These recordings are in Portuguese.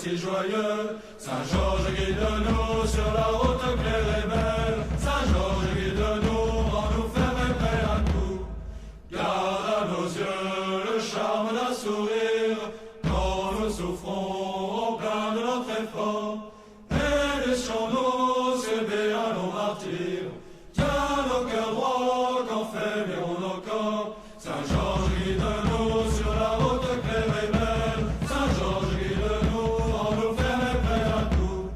si joyeux. Saint-Georges guide-nous sur la route claire et belle. Saint-Georges guide-nous, rends-nous fermes et prêts à tout. Garde à nos yeux le charme d'un sourire. Quand nous souffrons au plein de notre effort. Et laissons-nous s'élever à nos martyrs. Tiens nos cœurs droits quand faibliront nos corps. Saint-Georges guide-nous sur la route claire et belle. Saint-Georges guide-nous, rends-nous fermes et prêts à tout.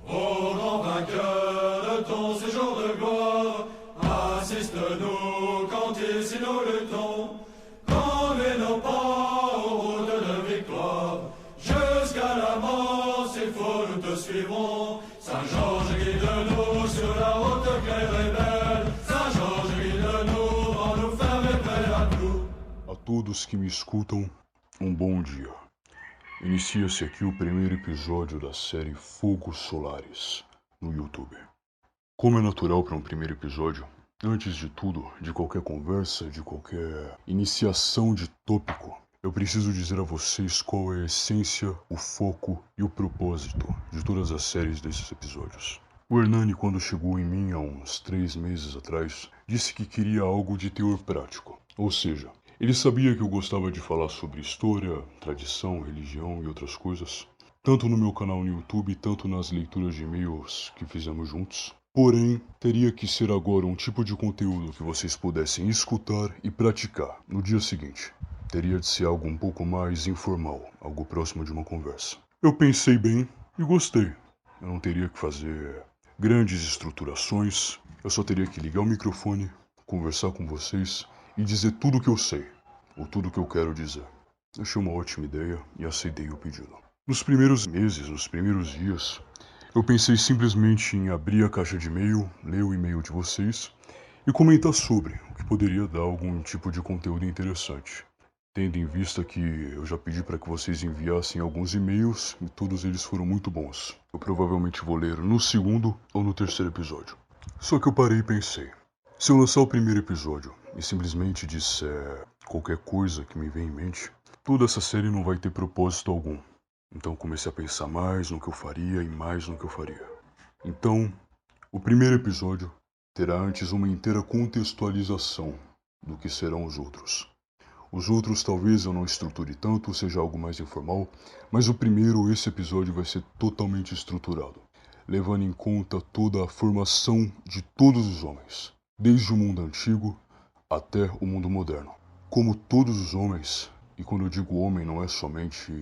Ô grand vainqueur de ton séjour de gloire, assiste-nous quand ici nous luttons. Conduis nos pas aux routes de victoire. Jusqu'à la mort, s'il faut, nous te suivrons. Saint-Georges guide-nous sur la route claire et belle. Saint-Georges guide-nous, rends-nous fermes et prêts à tout. A todos que me escutam, bom dia. Inicia-se aqui o primeiro episódio da série Fogos Solares, no YouTube. Como é natural para um primeiro episódio, antes de tudo, de qualquer conversa, de qualquer iniciação de tópico, eu preciso dizer a vocês qual é a essência, o foco e o propósito de todas as séries desses episódios. O Hernani, quando chegou em mim há uns 3 meses atrás, disse que queria algo de teor prático, ou seja, ele sabia que eu gostava de falar sobre história, tradição, religião e outras coisas, tanto no meu canal no YouTube, tanto nas leituras de e-mails que fizemos juntos. Porém, teria que ser agora um tipo de conteúdo que vocês pudessem escutar e praticar no dia seguinte. Teria de ser algo um pouco mais informal, algo próximo de uma conversa. Eu pensei bem e gostei. Eu não teria que fazer grandes estruturações, eu só teria que ligar o microfone, conversar com vocês e dizer tudo o que eu sei, ou tudo o que eu quero dizer. Achei uma ótima ideia e aceitei o pedido. Nos primeiros meses, nos primeiros dias, eu pensei simplesmente em abrir a caixa de e-mail, ler o e-mail de vocês e comentar sobre o que poderia dar algum tipo de conteúdo interessante. Tendo em vista que eu já pedi para que vocês enviassem alguns e-mails e todos eles foram muito bons. Eu provavelmente vou ler no segundo ou no terceiro episódio. Só que eu parei e pensei, se eu lançar o primeiro episódio e simplesmente disser qualquer coisa que me vem em mente, toda essa série não vai ter propósito algum. Então comecei a pensar mais no que eu faria e mais no que eu faria. Então, o primeiro episódio terá antes uma inteira contextualização do que serão os outros. Os outros talvez eu não estruture tanto, seja algo mais informal, mas o primeiro, esse episódio vai ser totalmente estruturado, levando em conta toda a formação de todos os homens, desde o mundo antigo até o mundo moderno. Como todos os homens, e quando eu digo homem não é somente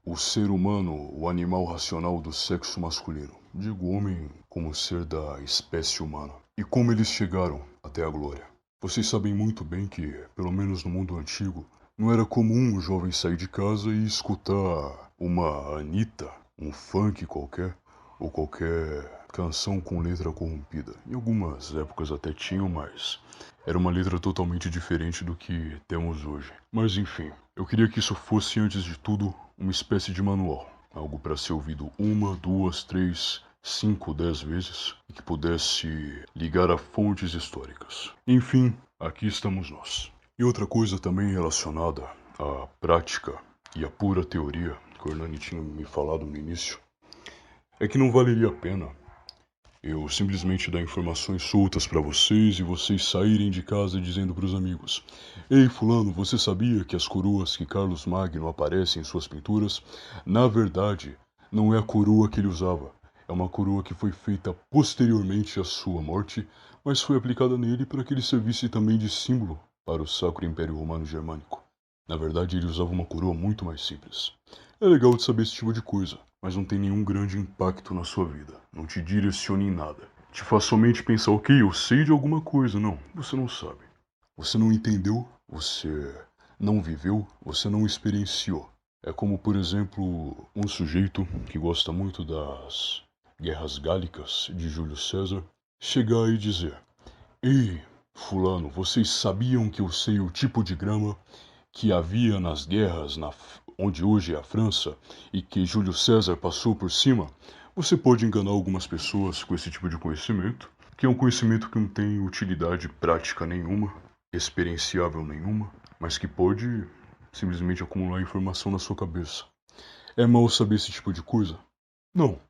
o ser humano, o animal racional do sexo masculino. Digo homem como ser da espécie humana. E como eles chegaram até a glória. Vocês sabem muito bem que, pelo menos no mundo antigo, não era comum um jovem sair de casa e escutar uma Anitta, um funk qualquer, ou qualquer canção com letra corrompida. Em algumas épocas até tinham, mas era uma letra totalmente diferente do que temos hoje. Mas enfim, eu queria que isso fosse, antes de tudo, uma espécie de manual. Algo para ser ouvido 1, 2, 3, 5, 10 vezes e que pudesse ligar a fontes históricas. Enfim, aqui estamos nós. E outra coisa também relacionada à prática e à pura teoria, que o Hernani tinha me falado no início, é que não valeria a pena eu simplesmente dar informações soltas para vocês e vocês saírem de casa dizendo para os amigos: Ei fulano, você sabia que as coroas que Carlos Magno aparece em suas pinturas, na verdade, não é a coroa que ele usava. É uma coroa que foi feita posteriormente à sua morte, mas foi aplicada nele para que ele servisse também de símbolo para o Sacro Império Romano Germânico. Na verdade, ele usava uma coroa muito mais simples. É legal de saber esse tipo de coisa, mas não tem nenhum grande impacto na sua vida. Não te direciona em nada. Te faz somente pensar, ok, eu sei de alguma coisa. Não, você não sabe. Você não entendeu, você não viveu, você não experienciou. É como, por exemplo, um sujeito que gosta muito das Guerras Gálicas de Júlio César chegar e dizer: Ei, fulano, vocês sabiam que eu sei o tipo de grama que havia nas guerras onde hoje é a França e que Júlio César passou por cima? Você pode enganar algumas pessoas com esse tipo de conhecimento, que é um conhecimento que não tem utilidade prática nenhuma, experienciável nenhuma, mas que pode simplesmente acumular informação na sua cabeça. É mal saber esse tipo de coisa? Não.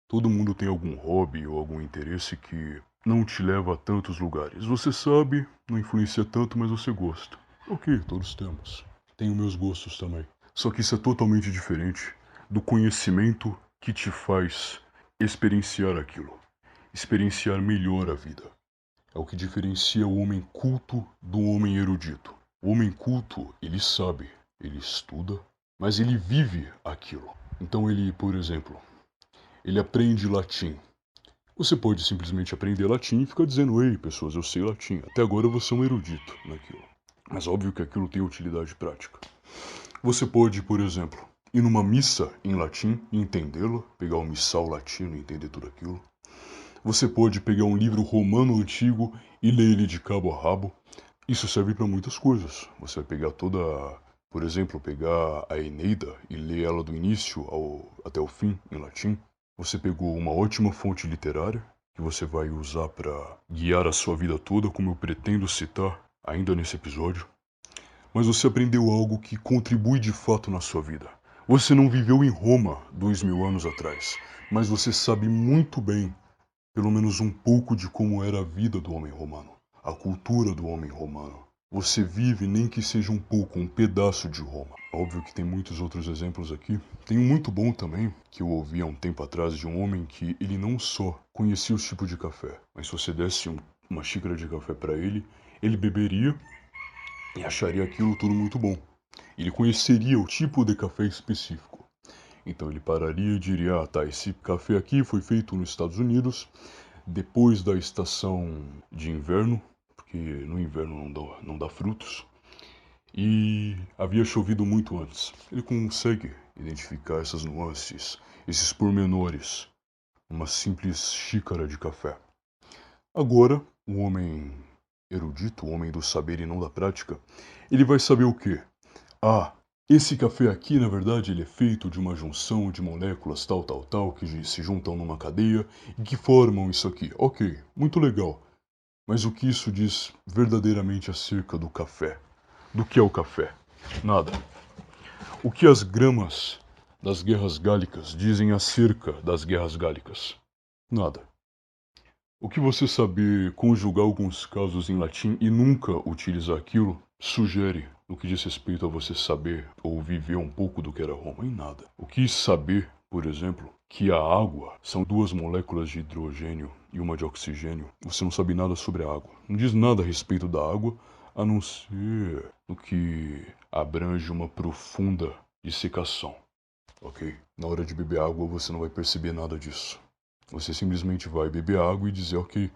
Todo mundo tem algum hobby ou algum interesse que não te leva a tantos lugares. Você sabe, não influencia tanto, mas você gosta. Ok, todos temos. Tenho meus gostos também. Só que isso é totalmente diferente do conhecimento que te faz experienciar aquilo. Experienciar melhor a vida. É o que diferencia o homem culto do homem erudito. O homem culto, ele sabe, ele estuda, mas ele vive aquilo. Então ele, por exemplo, ele aprende latim. Você pode simplesmente aprender latim e ficar dizendo: ei, pessoas, eu sei latim. Até agora você é um erudito naquilo. Mas óbvio que aquilo tem utilidade prática. Você pode, por exemplo, ir numa missa em latim e entendê-la, pegar o missal latino e entender tudo aquilo. Você pode pegar um livro romano antigo e ler ele de cabo a rabo. Isso serve para muitas coisas. Você vai pegar por exemplo, pegar a Eneida e ler ela do início até o fim em latim. Você pegou uma ótima fonte literária que você vai usar para guiar a sua vida toda, como eu pretendo citar ainda nesse episódio. Mas você aprendeu algo que contribui de fato na sua vida. Você não viveu em Roma 2000 anos atrás, mas você sabe muito bem, pelo menos um pouco, de como era a vida do homem romano, a cultura do homem romano. Você vive, nem que seja um pouco, um pedaço de Roma. Óbvio que tem muitos outros exemplos aqui. Tem um muito bom também, que eu ouvi há um tempo atrás, de um homem que ele não só conhecia os tipos de café, mas se você desse uma xícara de café para ele beberia e acharia aquilo tudo muito bom. Ele conheceria o tipo de café específico. Então ele pararia e diria: ah, tá, esse café aqui foi feito nos Estados Unidos, depois da estação de inverno, porque no inverno não dá frutos, e havia chovido muito antes. Ele consegue identificar essas nuances, esses pormenores, uma simples xícara de café. Agora, o homem erudito, o homem do saber e não da prática, ele vai saber o quê? Ah, esse café aqui, na verdade, ele é feito de uma junção de moléculas tal, que se juntam numa cadeia e que formam isso aqui. Ok, muito legal. Mas o que isso diz verdadeiramente acerca do café? Do que é o café? Nada. O que as gramas das guerras gálicas dizem acerca das guerras gálicas? Nada. O que você saber conjugar alguns casos em latim e nunca utilizar aquilo sugere no que diz respeito a você saber ou viver um pouco do que era Roma? Em nada. O que saber, por exemplo, que a água são duas moléculas de hidrogênio e uma de oxigênio, você não sabe nada sobre a água. Não diz nada a respeito da água, a não ser no que abrange uma profunda dissecação, ok? Na hora de beber água você não vai perceber nada disso. Você simplesmente vai beber água e dizer: ok,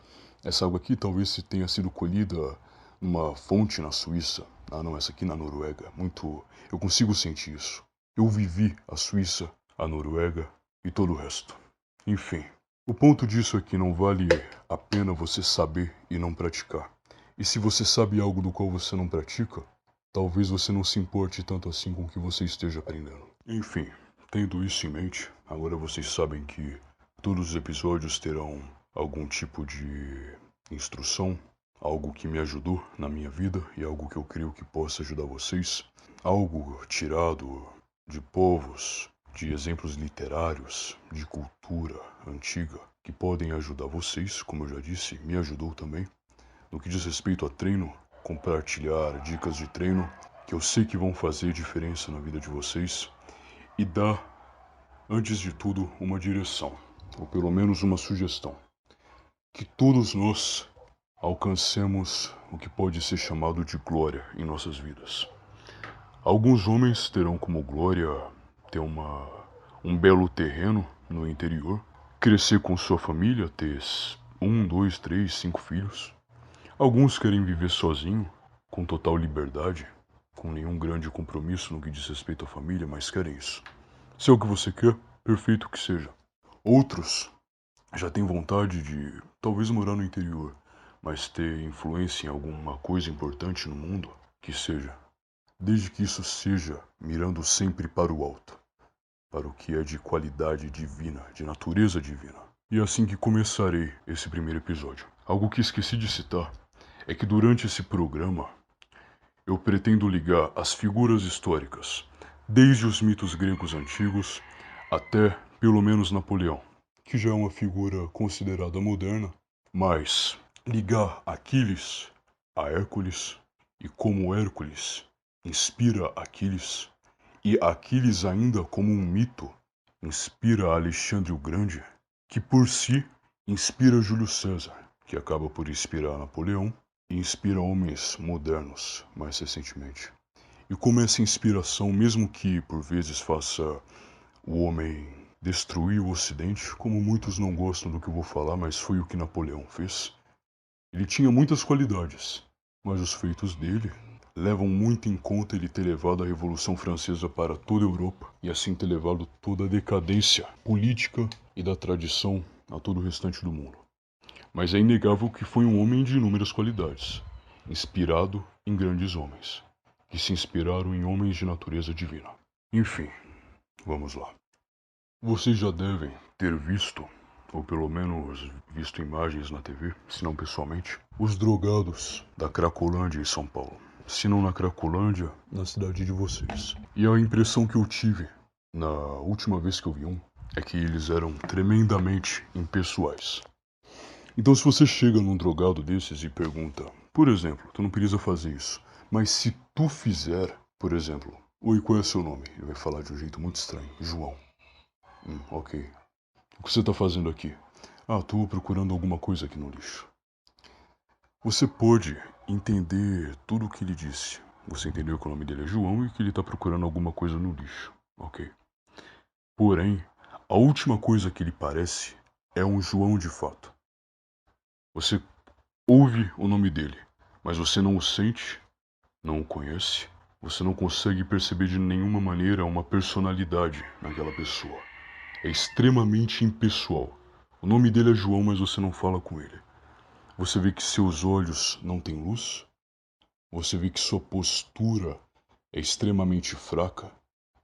essa água aqui talvez tenha sido colhida numa fonte na Suíça. Ah não, essa aqui na Noruega. Eu consigo sentir isso. Eu vivi a Suíça, a Noruega e todo o resto. Enfim, o ponto disso é que não vale a pena você saber e não praticar. E se você sabe algo do qual você não pratica, talvez você não se importe tanto assim com o que você esteja aprendendo. Enfim, tendo isso em mente, agora vocês sabem que todos os episódios terão algum tipo de instrução, algo que me ajudou na minha vida e algo que eu creio que possa ajudar vocês. Algo tirado de povos, de exemplos literários, de cultura antiga, que podem ajudar vocês, como eu já disse, me ajudou também. No que diz respeito a treino, compartilhar dicas de treino que eu sei que vão fazer diferença na vida de vocês e dar, antes de tudo, uma direção, ou pelo menos uma sugestão. Que todos nós alcancemos o que pode ser chamado de glória em nossas vidas. Alguns homens terão como glória ter um belo terreno no interior, crescer com sua família, ter 1, 2, 3, 5 filhos. Alguns querem viver sozinho, com total liberdade, com nenhum grande compromisso no que diz respeito à família, mas querem isso. Se é o que você quer, perfeito que seja. Outros já têm vontade de talvez morar no interior, mas ter influência em alguma coisa importante no mundo, que seja. Desde que isso seja mirando sempre para o alto, para o que é de qualidade divina, de natureza divina. E é assim que começarei esse primeiro episódio. Algo que esqueci de citar é que durante esse programa eu pretendo ligar as figuras históricas, desde os mitos gregos antigos até, pelo menos, Napoleão, que já é uma figura considerada moderna, mas ligar Aquiles a Hércules e como Hércules inspira Aquiles e Aquiles ainda como um mito inspira Alexandre o Grande, que por si inspira Júlio César, que acaba por inspirar Napoleão e inspira homens modernos mais recentemente. E como essa inspiração, mesmo que por vezes faça o homem destruir o Ocidente, como muitos não gostam do que eu vou falar, mas foi o que Napoleão fez, ele tinha muitas qualidades, mas os feitos dele levam muito em conta ele ter levado a Revolução Francesa para toda a Europa e assim ter levado toda a decadência política e da tradição a todo o restante do mundo. Mas é inegável que foi um homem de inúmeras qualidades, inspirado em grandes homens, que se inspiraram em homens de natureza divina. Enfim, vamos lá. Vocês já devem ter visto, ou pelo menos visto imagens na TV, se não pessoalmente, os drogados da Cracolândia em São Paulo. Se não na Cracolândia, na cidade de vocês. E a impressão que eu tive na última vez que eu vi um é que eles eram tremendamente impessoais. Então se você chega num drogado desses e pergunta, por exemplo, tu não precisa fazer isso, mas se tu fizer, por exemplo, oi, qual é seu nome? Ele vai falar de um jeito muito estranho, João. Ok. O que você tá fazendo aqui? Ah, tô procurando alguma coisa aqui no lixo. Você pode entender tudo o que ele disse. Você entendeu que o nome dele é João e que ele tá procurando alguma coisa no lixo. Ok. Porém, a última coisa que ele parece é um João de fato. Você ouve o nome dele, mas você não o sente, não o conhece, você não consegue perceber de nenhuma maneira uma personalidade naquela pessoa. É extremamente impessoal. O nome dele é João, mas você não fala com ele. Você vê que seus olhos não têm luz, você vê que sua postura é extremamente fraca.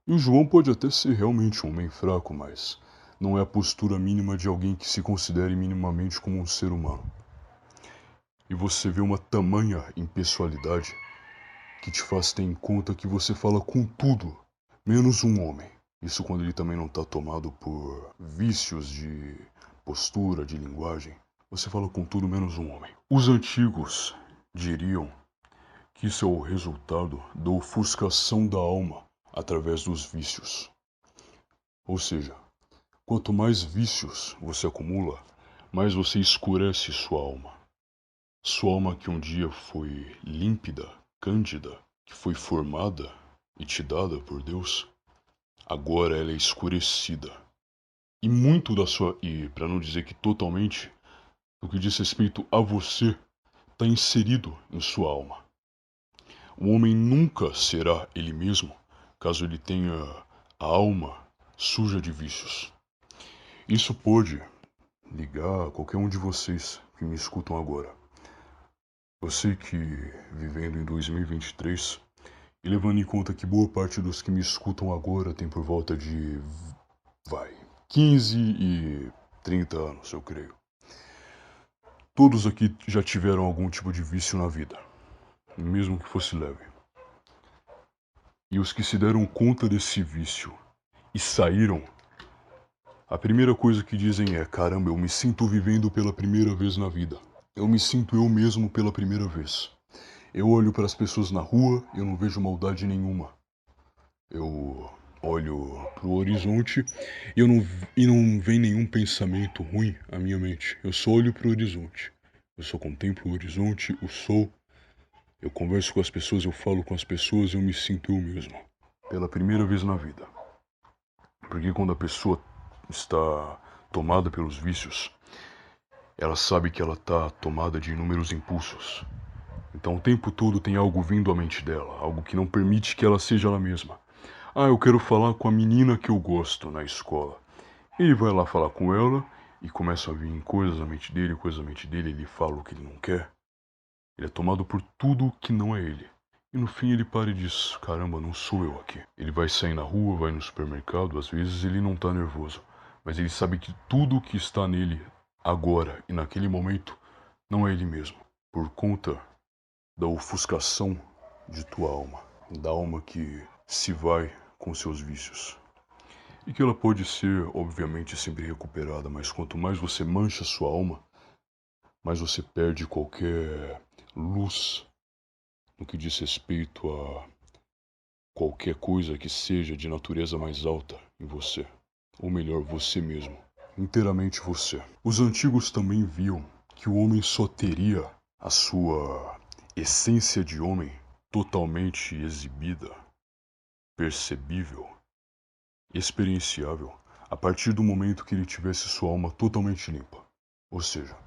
E o João pode até ser realmente um homem fraco, mas não é a postura mínima de alguém que se considere minimamente como um ser humano. E você vê uma tamanha impessoalidade que te faz ter em conta que você fala com tudo, menos um homem. Isso quando ele também não está tomado por vícios de postura, de linguagem. Você fala com tudo menos um homem. Os antigos diriam que isso é o resultado da ofuscação da alma através dos vícios. Ou seja, quanto mais vícios você acumula, mais você escurece sua alma. Sua alma que um dia foi límpida, cândida, que foi formada e te dada por Deus, agora ela é escurecida. E muito da sua, e para não dizer que totalmente, o que diz respeito a você, está inserido em sua alma. O homem nunca será ele mesmo, caso ele tenha a alma suja de vícios. Isso pode ligar a qualquer um de vocês que me escutam agora. Eu sei que, vivendo em 2023, e levando em conta que boa parte dos que me escutam agora tem por volta de, 15 e 30 anos, eu creio. Todos aqui já tiveram algum tipo de vício na vida, mesmo que fosse leve. E os que se deram conta desse vício e saíram, a primeira coisa que dizem é: caramba, eu me sinto vivendo pela primeira vez na vida. Eu me sinto eu mesmo pela primeira vez. Eu olho para as pessoas na rua e eu não vejo maldade nenhuma. Eu olho para o horizonte e não vem nenhum pensamento ruim à minha mente. Eu só olho para o horizonte. Eu só contemplo o horizonte, o sol. Eu converso com as pessoas, eu falo com as pessoas e eu me sinto eu mesmo. Pela primeira vez na vida. Porque quando a pessoa está tomada pelos vícios, ela sabe que ela está tomada de inúmeros impulsos. Então o tempo todo tem algo vindo à mente dela, algo que não permite que ela seja ela mesma. Ah, eu quero falar com a menina que eu gosto na escola. Ele vai lá falar com ela e começa a vir coisas na mente dele, ele fala o que ele não quer. Ele é tomado por tudo que não é ele. E no fim ele para e diz: caramba, não sou eu aqui. Ele vai sair na rua, vai no supermercado, às vezes ele não tá nervoso. Mas ele sabe que tudo que está nele agora e naquele momento não é ele mesmo. Por conta da ofuscação de tua alma. Da alma que se vai com seus vícios. E que ela pode ser, obviamente, sempre recuperada, mas quanto mais você mancha sua alma, mais você perde qualquer luz no que diz respeito a qualquer coisa que seja de natureza mais alta em você. Ou melhor, você mesmo. Inteiramente você. Os antigos também viam que o homem só teria a sua essência de homem totalmente exibida, percebível, experienciável, a partir do momento que ele tivesse sua alma totalmente limpa. Ou seja,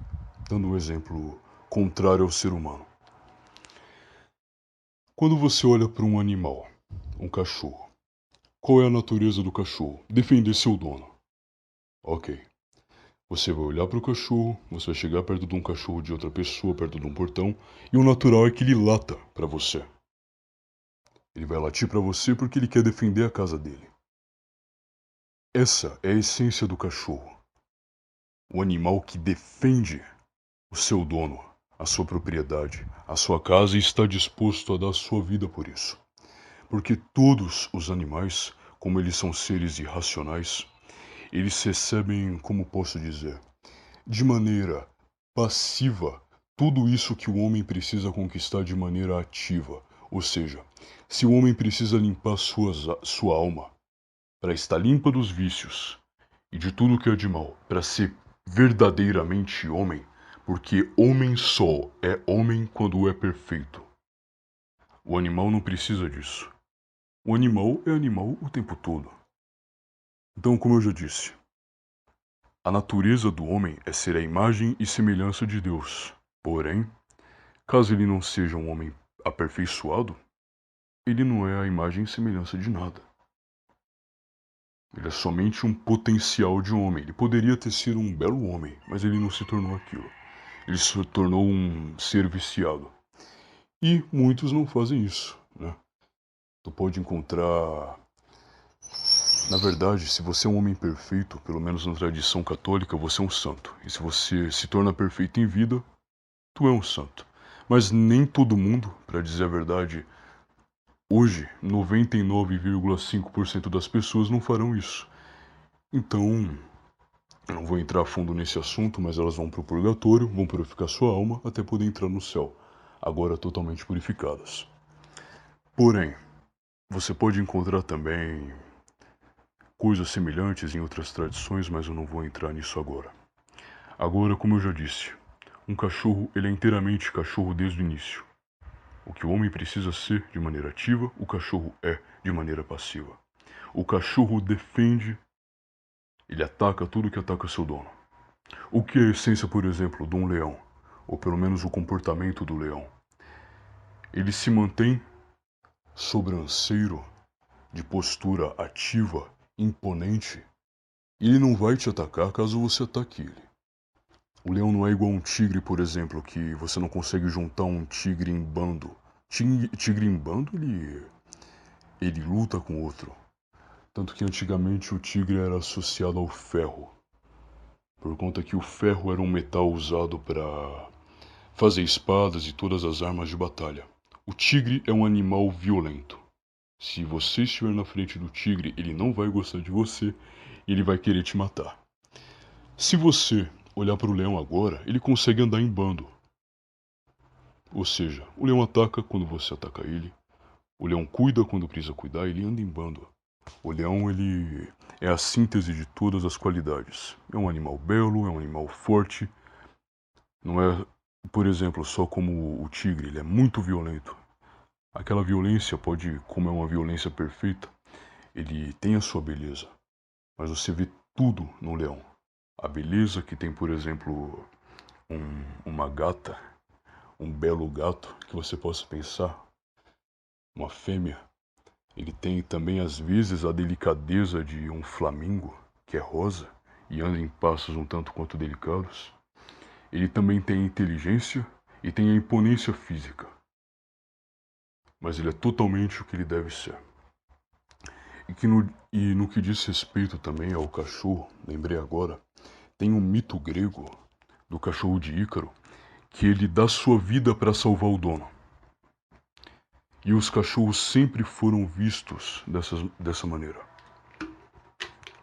dando um exemplo contrário ao ser humano. Quando você olha para um animal, um cachorro, qual é a natureza do cachorro? Defender seu dono. Ok. Você vai olhar para o cachorro, você vai chegar perto de um cachorro de outra pessoa, perto de um portão, e o natural é que ele lata para você. Ele vai latir para você porque ele quer defender a casa dele. Essa é a essência do cachorro. O animal que defende o seu dono, a sua propriedade, a sua casa e está disposto a dar sua vida por isso. Porque todos os animais, como eles são seres irracionais, eles recebem, como posso dizer, de maneira passiva tudo isso que o homem precisa conquistar de maneira ativa. Ou seja, se o homem precisa limpar sua alma para estar limpa dos vícios e de tudo que é de mal, para ser verdadeiramente homem, porque homem só é homem quando é perfeito. O animal não precisa disso. O animal é animal o tempo todo. Então, como eu já disse, a natureza do homem é ser a imagem e semelhança de Deus. Porém, caso ele não seja um homem aperfeiçoado, ele não é a imagem e semelhança de nada. Ele é somente um potencial de homem. Ele poderia ter sido um belo homem, mas ele não se tornou aquilo. Ele se tornou um ser viciado. E muitos não fazem isso, né? Tu pode encontrar... Na verdade, se você é um homem perfeito, pelo menos na tradição católica, você é um santo. E se você se torna perfeito em vida, tu é um santo. Mas nem todo mundo, para dizer a verdade, hoje 99,5% das pessoas não farão isso. Então, eu não vou entrar a fundo nesse assunto, mas elas vão para o purgatório, vão purificar sua alma até poder entrar no céu, agora totalmente purificadas. Porém, você pode encontrar também coisas semelhantes em outras tradições, mas eu não vou entrar nisso agora. Agora, como eu já disse, um cachorro ele é inteiramente cachorro desde o início. O que o homem precisa ser de maneira ativa, o cachorro é de maneira passiva. O cachorro defende, ele ataca tudo que ataca seu dono. O que é a essência, por exemplo, de um leão, ou pelo menos o comportamento do leão? Ele se mantém sobranceiro, de postura ativa, imponente, e ele não vai te atacar caso você ataque ele. O leão não é igual a um tigre, por exemplo, que você não consegue juntar um tigre em bando. Tigre em bando, ele luta com outro. Tanto que antigamente o tigre era associado ao ferro, por conta que o ferro era um metal usado para fazer espadas e todas as armas de batalha. O tigre é um animal violento. Se você estiver na frente do tigre, ele não vai gostar de você e ele vai querer te matar. Se você olhar para o leão agora, ele consegue andar em bando. Ou seja, o leão ataca quando você ataca ele. O leão cuida quando precisa cuidar, ele anda em bando. O leão, ele é a síntese de todas as qualidades. É um animal belo, é um animal forte. Não é, por exemplo, só como o tigre, ele é muito violento. Aquela violência pode, como é uma violência perfeita, ele tem a sua beleza. Mas você vê tudo no leão. A beleza que tem, por exemplo, uma gata, um belo gato que você possa pensar, uma fêmea. Ele tem também às vezes a delicadeza de um flamingo, que é rosa, e anda em passos um tanto quanto delicados. Ele também tem inteligência e tem a imponência física. Mas ele é totalmente o que ele deve ser. E no que diz respeito também ao cachorro, lembrei agora, tem um mito grego do cachorro de Ícaro, que ele dá sua vida para salvar o dono. E os cachorros sempre foram vistos dessa maneira.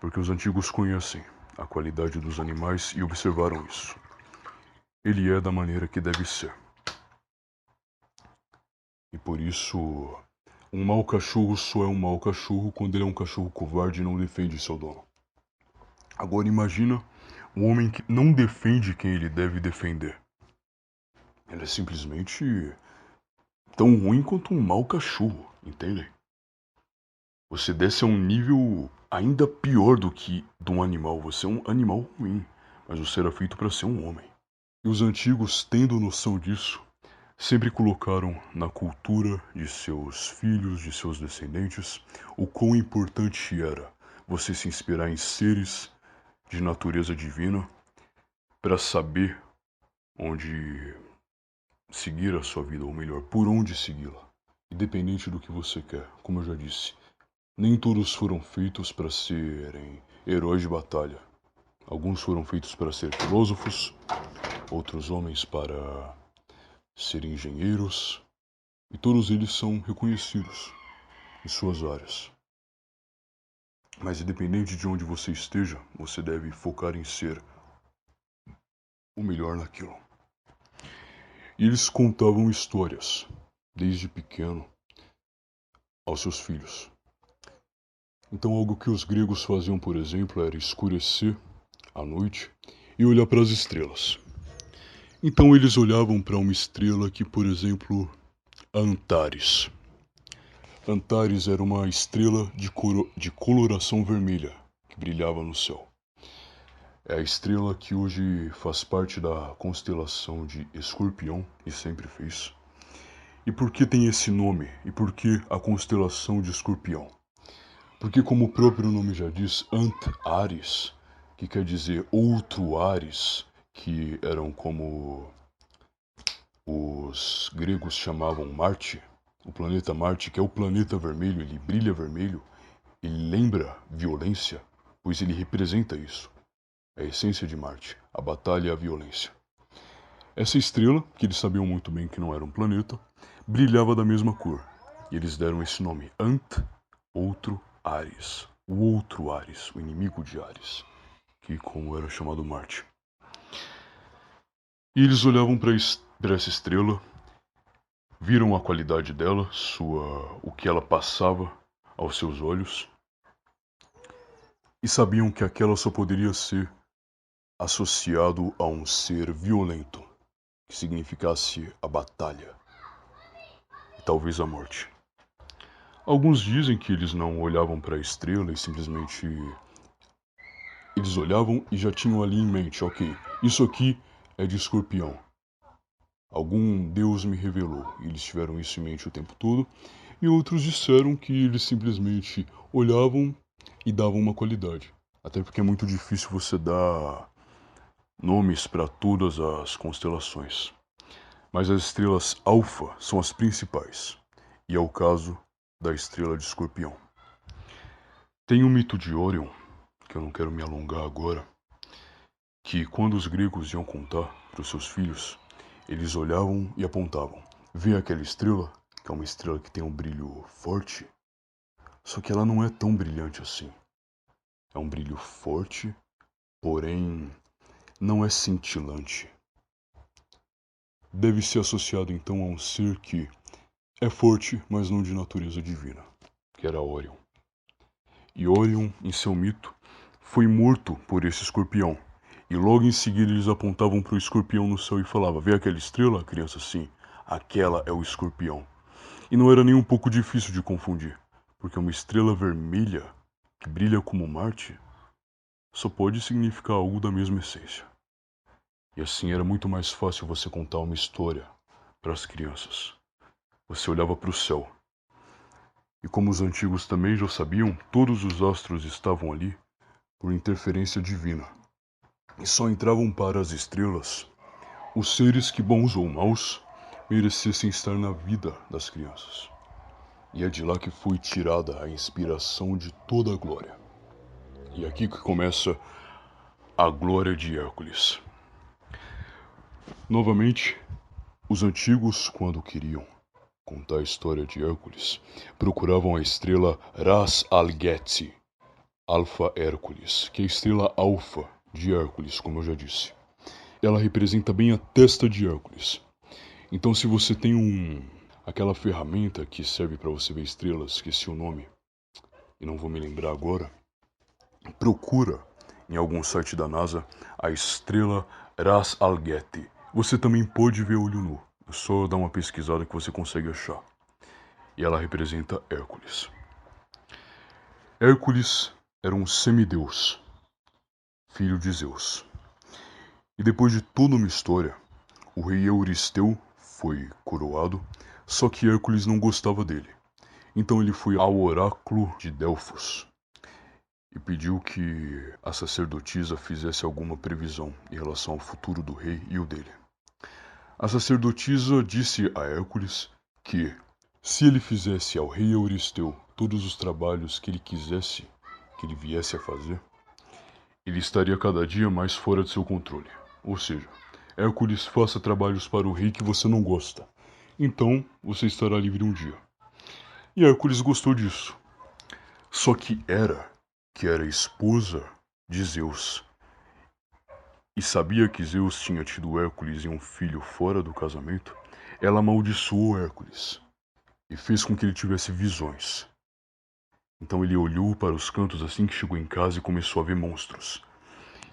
Porque os antigos conhecem a qualidade dos animais e observaram isso. Ele é da maneira que deve ser. E por isso, um mau cachorro só é um mau cachorro quando ele é um cachorro covarde e não defende seu dono. Agora imagina um homem que não defende quem ele deve defender. Ele é simplesmente tão ruim quanto um mau cachorro, entendem? Você desce a um nível ainda pior do que de um animal. Você é um animal ruim, mas você era feito para ser um homem. E os antigos, tendo noção disso, sempre colocaram na cultura de seus filhos, de seus descendentes, o quão importante era você se inspirar em seres de natureza divina para saber onde seguir a sua vida, ou melhor, por onde segui-la, independente do que você quer. Como eu já disse, nem todos foram feitos para serem heróis de batalha. Alguns foram feitos para ser filósofos, outros homens para ser engenheiros, e todos eles são reconhecidos em suas áreas. Mas independente de onde você esteja, você deve focar em ser o melhor naquilo. E eles contavam histórias, desde pequeno, aos seus filhos. Então algo que os gregos faziam, por exemplo, era escurecer à noite e olhar para as estrelas. Então eles olhavam para uma estrela que, por exemplo, Antares. Antares era uma estrela de coloração vermelha que brilhava no céu. É a estrela que hoje faz parte da constelação de Escorpião, e sempre fez. E por que tem esse nome? E por que a constelação de Escorpião? Porque, como o próprio nome já diz, Antares, que quer dizer outro Ares, que eram como os gregos chamavam Marte, o planeta Marte, que é o planeta vermelho, ele brilha vermelho, ele lembra violência, pois ele representa isso. É a essência de Marte, a batalha e a violência. Essa estrela, que eles sabiam muito bem que não era um planeta, brilhava da mesma cor, e eles deram esse nome, outro Ares, o outro Ares, o inimigo de Ares, que como era chamado Marte. E eles olhavam para essa estrela, viram a qualidade dela, o que ela passava aos seus olhos, e sabiam que aquela só poderia ser associado a um ser violento, que significasse a batalha e talvez a morte. Alguns dizem que eles não olhavam para a estrela e simplesmente eles olhavam e já tinham ali em mente, ok, isso aqui é de Escorpião. Algum Deus me revelou, e eles tiveram isso em mente o tempo todo, e outros disseram que eles simplesmente olhavam e davam uma qualidade. Até porque é muito difícil você dar nomes para todas as constelações. Mas as estrelas alfa são as principais, e é o caso da estrela de Escorpião. Tem um mito de Órion, que eu não quero me alongar agora, que quando os gregos iam contar para os seus filhos, eles olhavam e apontavam. Vê aquela estrela, que é uma estrela que tem um brilho forte, só que ela não é tão brilhante assim. É um brilho forte, porém não é cintilante. Deve ser associado então a um ser que é forte, mas não de natureza divina, que era Órion. E Órion, em seu mito, foi morto por esse escorpião. E logo em seguida eles apontavam para o escorpião no céu e falavam, vê aquela estrela, criança? Sim, aquela é o escorpião. E não era nem um pouco difícil de confundir, porque uma estrela vermelha, que brilha como Marte, só pode significar algo da mesma essência. E assim era muito mais fácil você contar uma história para as crianças. Você olhava para o céu. E como os antigos também já sabiam, todos os astros estavam ali por interferência divina. E só entravam para as estrelas os seres que, bons ou maus, merecessem estar na vida das crianças. E é de lá que foi tirada a inspiração de toda a glória. E é aqui que começa a glória de Hércules. Novamente, os antigos, quando queriam contar a história de Hércules, procuravam a estrela Ras Algetse, Alfa Hércules, que é a estrela alfa de Hércules, como eu já disse. Ela representa bem a testa de Hércules. Então, se você tem aquela ferramenta que serve para você ver estrelas, esqueci o nome e não vou me lembrar agora, procura em algum site da NASA a estrela Ras Algete. Você também pode ver olho nu. É só dar uma pesquisada que você consegue achar. E ela representa Hércules. Hércules era um semideus, filho de Zeus. E depois de toda uma história, o rei Euristeu foi coroado, só que Hércules não gostava dele. Então ele foi ao oráculo de Delfos e pediu que a sacerdotisa fizesse alguma previsão em relação ao futuro do rei e o dele. A sacerdotisa disse a Hércules que, se ele fizesse ao rei Euristeu todos os trabalhos que ele quisesse que ele viesse a fazer, ele estaria cada dia mais fora de seu controle. Ou seja, Hércules, faça trabalhos para o rei que você não gosta. Então você estará livre um dia. E Hércules gostou disso. Só que Hera, que era esposa de Zeus, e sabia que Zeus tinha tido Hércules e um filho fora do casamento, ela amaldiçoou Hércules e fez com que ele tivesse visões. Então ele olhou para os cantos assim que chegou em casa e começou a ver monstros.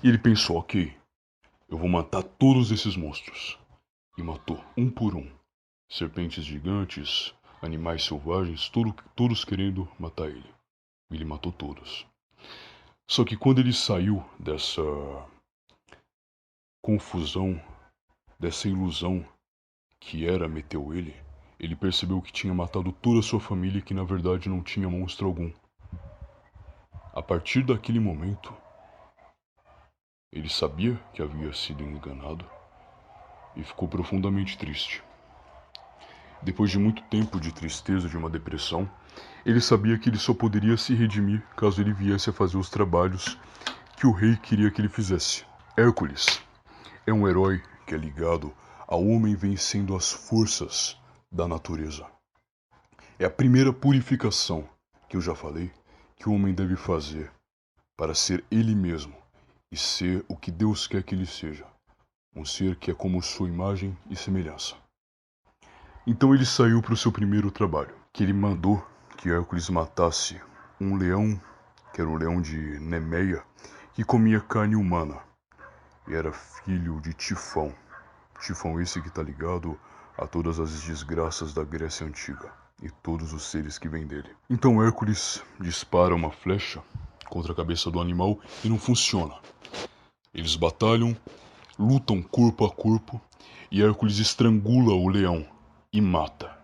E ele pensou, ok, eu vou matar todos esses monstros. E matou, um por um. Serpentes gigantes, animais selvagens, todos querendo matar ele. Ele matou todos. Só que quando ele saiu dessa confusão, dessa ilusão que Hera meteu ele percebeu que tinha matado toda a sua família e que na verdade não tinha monstro algum. A partir daquele momento, ele sabia que havia sido enganado e ficou profundamente triste. Depois de muito tempo de tristeza, de uma depressão, ele sabia que ele só poderia se redimir caso ele viesse a fazer os trabalhos que o rei queria que ele fizesse. Hércules é um herói que é ligado ao homem vencendo as forças da natureza. É a primeira purificação que eu já falei que o homem deve fazer para ser ele mesmo e ser o que Deus quer que ele seja, um ser que é como sua imagem e semelhança. Então ele saiu para o seu primeiro trabalho, que ele mandou que Hércules matasse um leão, que era o leão de Nemeia, que comia carne humana, e era filho de Tifão. Tifão esse que está ligado a todas as desgraças da Grécia Antiga e todos os seres que vêm dele. Então Hércules dispara uma flecha contra a cabeça do animal e não funciona. Eles batalham, lutam corpo a corpo e Hércules estrangula o leão e mata.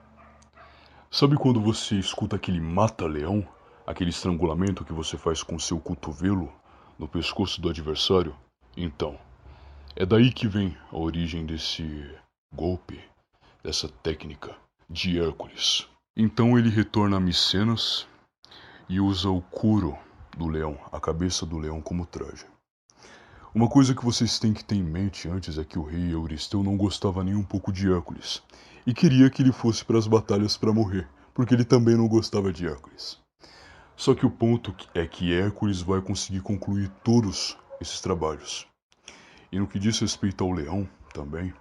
Sabe quando você escuta aquele mata-leão, aquele estrangulamento que você faz com seu cotovelo no pescoço do adversário? Então, é daí que vem a origem desse golpe, dessa técnica de Hércules. Então ele retorna a Micenas e usa o couro do leão, a cabeça do leão como traje. Uma coisa que vocês têm que ter em mente antes é que o rei Euristeu não gostava nem um pouco de Hércules e queria que ele fosse para as batalhas para morrer, porque ele também não gostava de Hércules. Só que o ponto é que Hércules vai conseguir concluir todos esses trabalhos. E no que diz respeito ao leão também,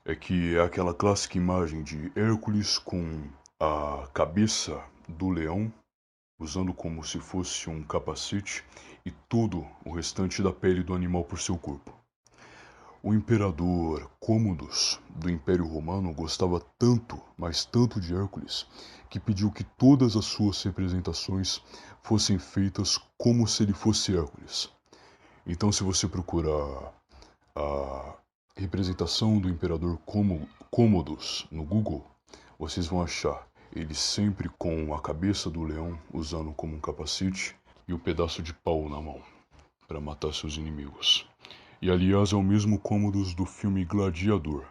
é que é aquela clássica imagem de Hércules com a cabeça do leão, usando como se fosse um capacete, e todo o restante da pele do animal por seu corpo. O imperador Cômodos, do Império Romano, gostava tanto, mas tanto de Hércules, que pediu que todas as suas representações fossem feitas como se ele fosse Hércules. Então, se você procurar a representação do imperador Cômodos no Google, vocês vão achar ele sempre com a cabeça do leão usando como um capacete e um pedaço de pau na mão para matar seus inimigos. E aliás é o mesmo Cômodos do filme Gladiador,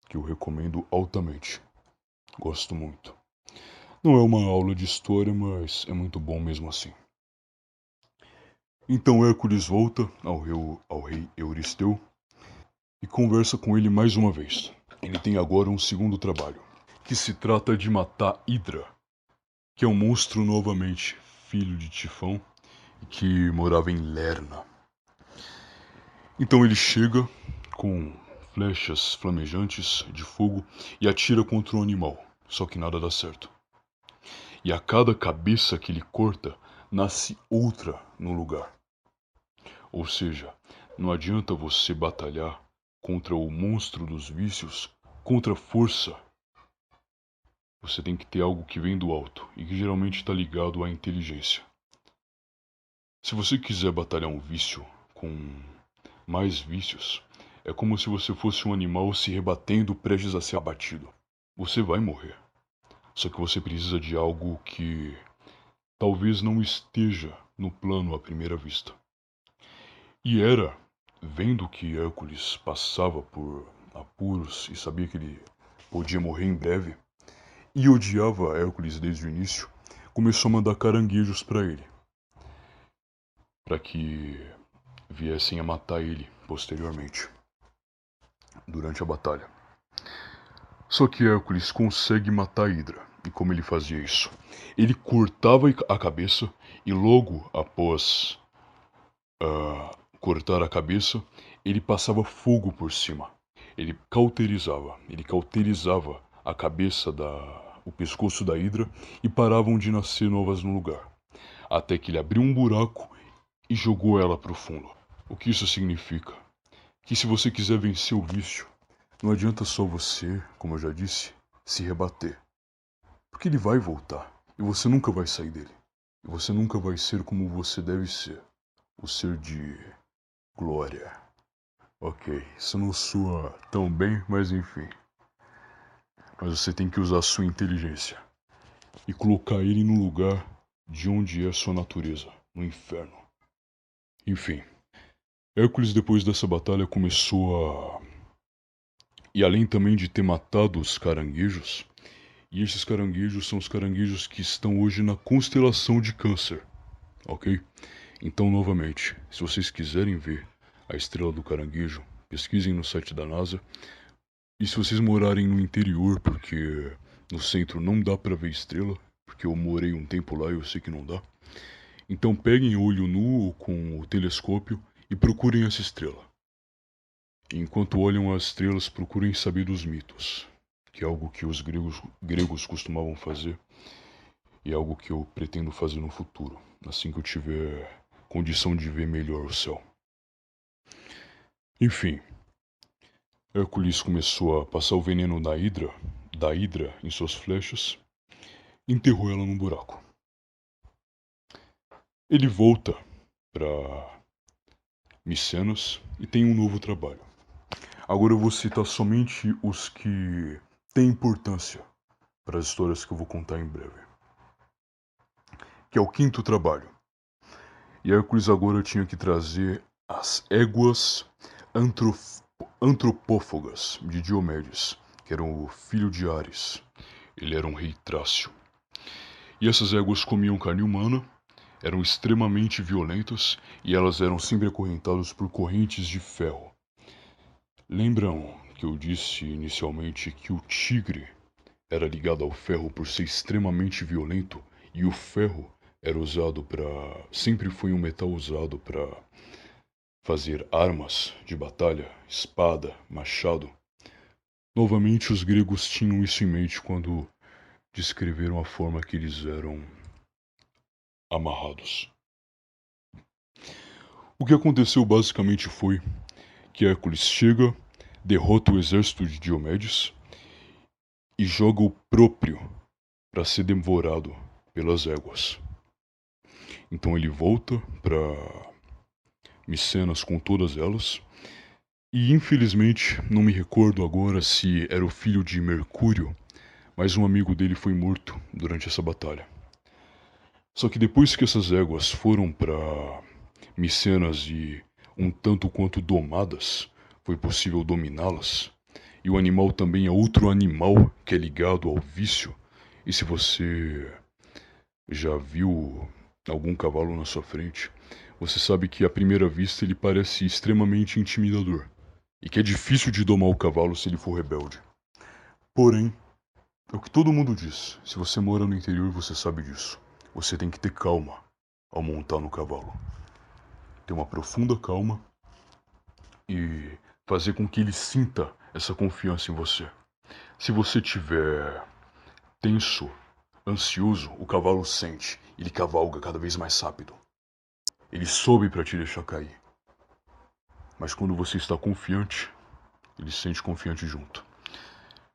que eu recomendo altamente. Gosto muito. Não é uma aula de história, mas é muito bom mesmo assim. Então Hércules volta ao rei Euristeu e conversa com ele mais uma vez. Ele tem agora um segundo trabalho, que se trata de matar Hydra, que é um monstro novamente filho de Tifão e que morava em Lerna. Então ele chega com flechas flamejantes de fogo e atira contra o animal, só que nada dá certo. E a cada cabeça que ele corta, nasce outra no lugar. Ou seja, não adianta você batalhar contra o monstro dos vícios, contra a força. Você tem que ter algo que vem do alto e que geralmente está ligado à inteligência. Se você quiser batalhar um vício com mais vícios, é como se você fosse um animal se rebatendo prestes a ser abatido. Você vai morrer. Só que você precisa de algo que talvez não esteja no plano à primeira vista. E era, vendo que Hércules passava por apuros e sabia que ele podia morrer em breve, e odiava Hércules desde o início, começou a mandar caranguejos para ele, para que viessem a matar ele posteriormente, durante a batalha. Só que Hércules consegue matar a Hidra. E como ele fazia isso? Ele cortava a cabeça e logo após cortar a cabeça, ele passava fogo por cima. Ele cauterizava a cabeça o pescoço da Hidra e paravam de nascer novas no lugar. Até que ele abriu um buraco e jogou ela para o fundo. O que isso significa? Que se você quiser vencer o vício, não adianta só você, como eu já disse, se rebater. Porque ele vai voltar e você nunca vai sair dele. E você nunca vai ser como você deve ser. O ser de glória. Ok, isso não soa tão bem, mas enfim. Mas você tem que usar a sua inteligência e colocar ele no lugar de onde é a sua natureza, no inferno. Enfim, Hércules depois dessa batalha começou a... E além também de ter matado os caranguejos, e esses caranguejos são os caranguejos que estão hoje na constelação de Câncer, ok? Então, novamente, se vocês quiserem ver a estrela do caranguejo, pesquisem no site da NASA. E se vocês morarem no interior, porque no centro não dá pra ver estrela, porque eu morei um tempo lá e eu sei que não dá, então peguem olho nu com o telescópio e procurem essa estrela. E enquanto olham as estrelas, procurem saber dos mitos, que é algo que os gregos costumavam fazer e é algo que eu pretendo fazer no futuro, assim que eu tiver condição de ver melhor o céu. Enfim, Hércules começou a passar o veneno da Hidra em suas flechas e enterrou ela num buraco. Ele volta para Micenas e tem um novo trabalho. Agora eu vou citar somente os que têm importância para as histórias que eu vou contar em breve. Que é o quinto trabalho. E Hércules agora tinha que trazer as éguas antropófagas de Diomedes, que eram o filho de Ares. Ele era um rei trácio. E essas éguas comiam carne humana, eram extremamente violentas e elas eram sempre acorrentadas por correntes de ferro. Lembram que eu disse inicialmente que o tigre era ligado ao ferro por ser extremamente violento e o ferro era usado para... sempre foi um metal usado para fazer armas de batalha, espada, machado. Novamente os gregos tinham isso em mente quando descreveram a forma que eles eram amarrados. O que aconteceu basicamente foi que Hércules chega, derrota o exército de Diomedes e joga o próprio para ser devorado pelas éguas. Então ele volta para Micenas com todas elas e infelizmente não me recordo agora se era o filho de Mercúrio, mas um amigo dele foi morto durante essa batalha. Só que depois que essas éguas foram para Micenas e um tanto quanto domadas, foi possível dominá-las. E o animal também é outro animal que é ligado ao vício. E se você já viu algum cavalo na sua frente, você sabe que à primeira vista ele parece extremamente intimidador. E que é difícil de domar o cavalo se ele for rebelde. Porém, É o que todo mundo diz. Se você mora no interior, você sabe disso. Você tem que ter calma ao montar no cavalo. Ter uma profunda calma e fazer com que ele sinta essa confiança em você. Se você tiver tenso, ansioso, o cavalo sente. Ele cavalga cada vez mais rápido. Ele sobe para te deixar cair. Mas quando você está confiante, ele se sente confiante junto.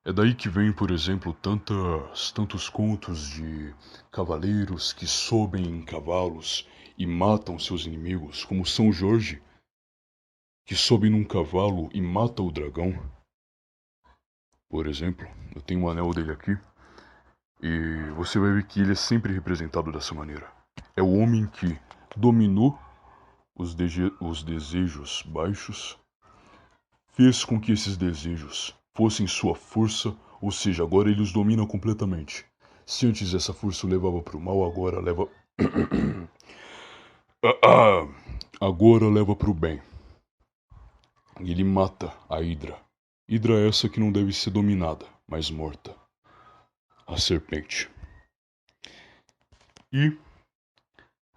É daí que vem, por exemplo, tantos contos de cavaleiros que sobem em cavalos e matam seus inimigos, como São Jorge, que sobe num cavalo e mata o dragão. Por exemplo, eu tenho um anel dele aqui, e você vai ver que ele é sempre representado dessa maneira. É o homem que dominou os desejos baixos, fez com que esses desejos fossem sua força, ou seja, agora ele os domina completamente. Se antes essa força o levava para o mal, agora leva... agora leva para o bem. E ele mata a Hidra. Hidra é essa que não deve ser dominada, mas morta. A serpente. E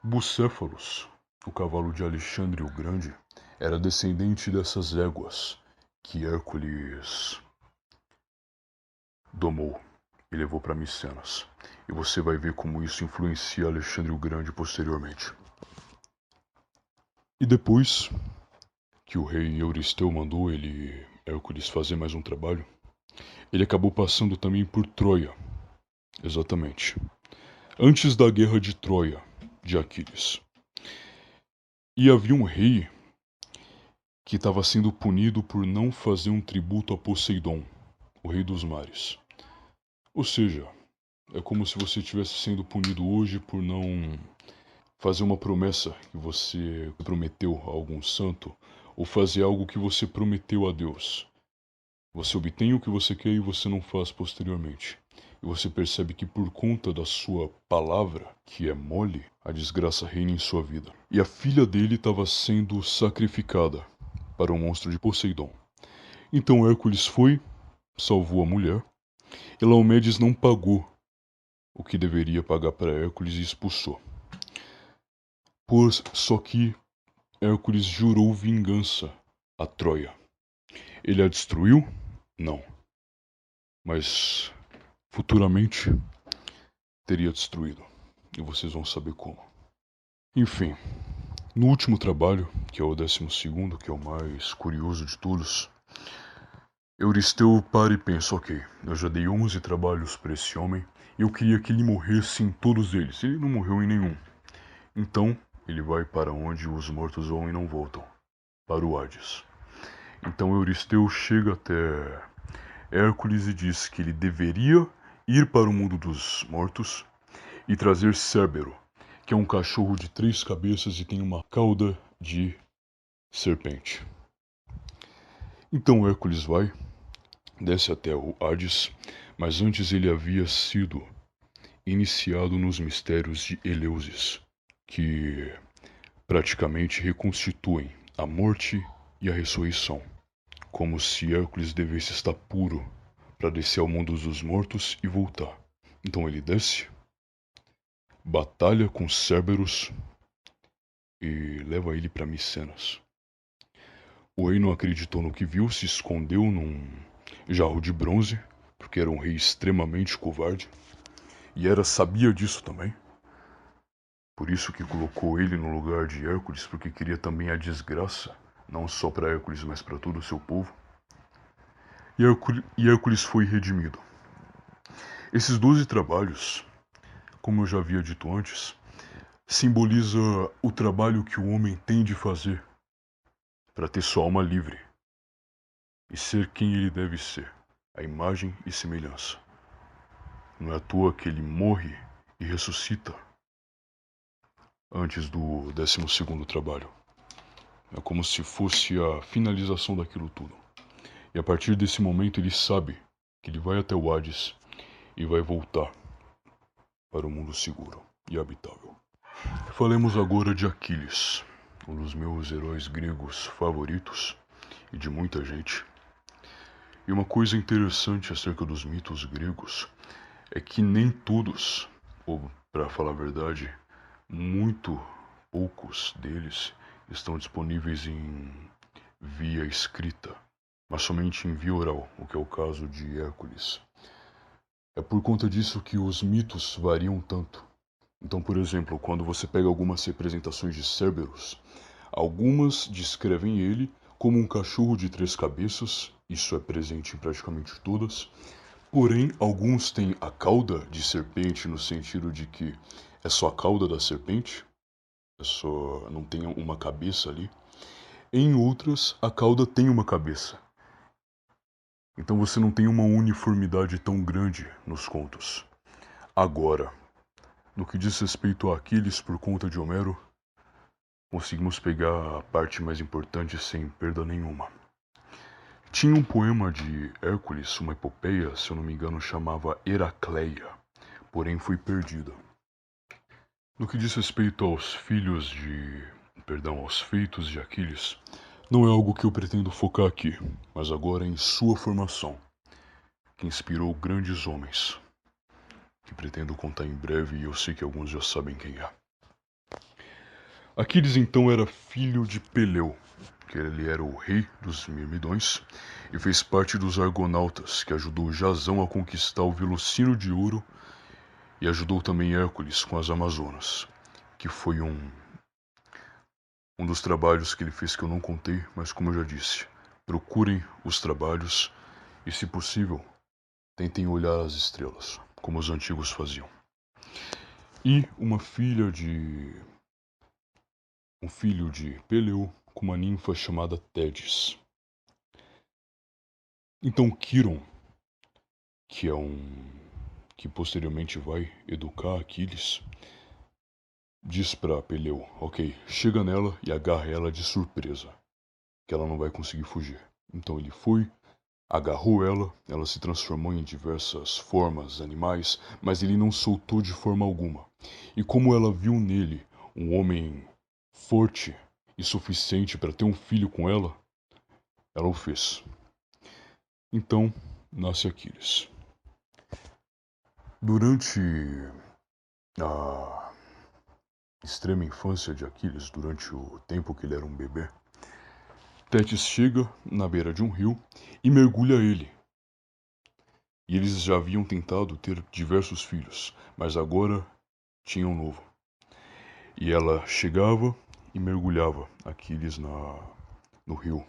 Bucéfalos, o cavalo de Alexandre o Grande, era descendente dessas éguas que Hércules domou e levou para Micenas. E você vai ver como isso influencia Alexandre o Grande posteriormente. E depois que o rei Euristeu mandou Hércules fazer mais um trabalho, ele acabou passando também por Troia. Exatamente. Antes da guerra de Troia, de Aquiles. E havia um rei que estava sendo punido por não fazer um tributo a Poseidon, o rei dos mares. Ou seja, é como se você estivesse sendo punido hoje por não fazer uma promessa que você prometeu a algum santo, ou fazer algo que você prometeu a Deus. Você obtém o que você quer e você não faz posteriormente. E você percebe que por conta da sua palavra, que é mole, a desgraça reina em sua vida. E a filha dele estava sendo sacrificada para o monstro de Poseidon. Então Hércules foi, salvou a mulher, e Laomedes não pagou o que deveria pagar para Hércules e expulsou. Só que Hércules jurou vingança a Troia. Ele a destruiu? Não. Mas futuramente teria destruído. E vocês vão saber como. Enfim, no último trabalho, que é o 12º, que é o mais curioso de todos, Euristeu para e pensa, ok, eu já dei 11 trabalhos para esse homem e eu queria que ele morresse em todos eles. Ele não morreu em nenhum. Então, ele vai para onde os mortos vão e não voltam, para o Hades. Então Euristeu chega até Hércules e diz que ele deveria ir para o mundo dos mortos e trazer Cérbero, que é um cachorro de 3 cabeças e tem uma cauda de serpente. Então Hércules vai, desce até o Hades, mas antes ele havia sido iniciado nos mistérios de Eleusis, que praticamente reconstituem a morte e a ressurreição, como se Hércules devesse estar puro para descer ao mundo dos mortos e voltar. Então ele desce, batalha com Cerberus e leva ele para Micenas. O rei não acreditou no que viu, se escondeu num jarro de bronze, porque era um rei extremamente covarde, e sabia disso também. Por isso que colocou ele no lugar de Hércules, porque queria também a desgraça, não só para Hércules, mas para todo o seu povo. E Hércules foi redimido. Esses 12 trabalhos, como eu já havia dito antes, simboliza o trabalho que o homem tem de fazer para ter sua alma livre e ser quem ele deve ser, a imagem e semelhança. Não é à toa que ele morre e ressuscita antes do 12º trabalho. É como se fosse a finalização daquilo tudo. E a partir desse momento ele sabe que ele vai até o Hades e vai voltar para o mundo seguro e habitável. Falemos agora de Aquiles, um dos meus heróis gregos favoritos e de muita gente. E uma coisa interessante acerca dos mitos gregos é que nem todos, ou para falar a verdade, muito poucos deles estão disponíveis em via escrita, mas somente em via oral, o que é o caso de Hércules. É por conta disso que os mitos variam tanto. Então, por exemplo, quando você pega algumas representações de Cerberus, algumas descrevem ele como um cachorro de 3 cabeças, isso é presente em praticamente todas, porém alguns têm a cauda de serpente no sentido de que é só a cauda da serpente, é só não tem uma cabeça ali. Em outras, a cauda tem uma cabeça. Então você não tem uma uniformidade tão grande nos contos. Agora, no que diz respeito a Aquiles por conta de Homero, conseguimos pegar a parte mais importante sem perda nenhuma. Tinha um poema de Hércules, uma epopeia, se eu não me engano, chamava Heracleia, porém foi perdida. No que diz respeito aos aos feitos de Aquiles, não é algo que eu pretendo focar aqui, mas agora em sua formação, que inspirou grandes homens, que pretendo contar em breve e eu sei que alguns já sabem quem é. Aquiles então era filho de Peleu, que ele era o rei dos Mirmidões, e fez parte dos Argonautas, que ajudou Jasão a conquistar o Velocino de Ouro, e ajudou também Hércules com as Amazonas, que foi um dos trabalhos que ele fez que eu não contei, mas como eu já disse, procurem os trabalhos e, se possível, tentem olhar as estrelas, como os antigos faziam. E um filho de Peleu com uma ninfa chamada Tétis. Então Quiron, que posteriormente vai educar Aquiles, diz para Peleu, ok, chega nela e agarra ela de surpresa, que ela não vai conseguir fugir. Então ele foi, agarrou ela, ela se transformou em diversas formas animais, mas ele não soltou de forma alguma. E como ela viu nele um homem forte e suficiente para ter um filho com ela o fez. Então nasce Aquiles. Durante a extrema infância de Aquiles, durante o tempo que ele era um bebê, Tétis chega na beira de um rio e mergulha ele. E eles já haviam tentado ter diversos filhos, mas agora tinham um novo. E ela chegava e mergulhava Aquiles no rio.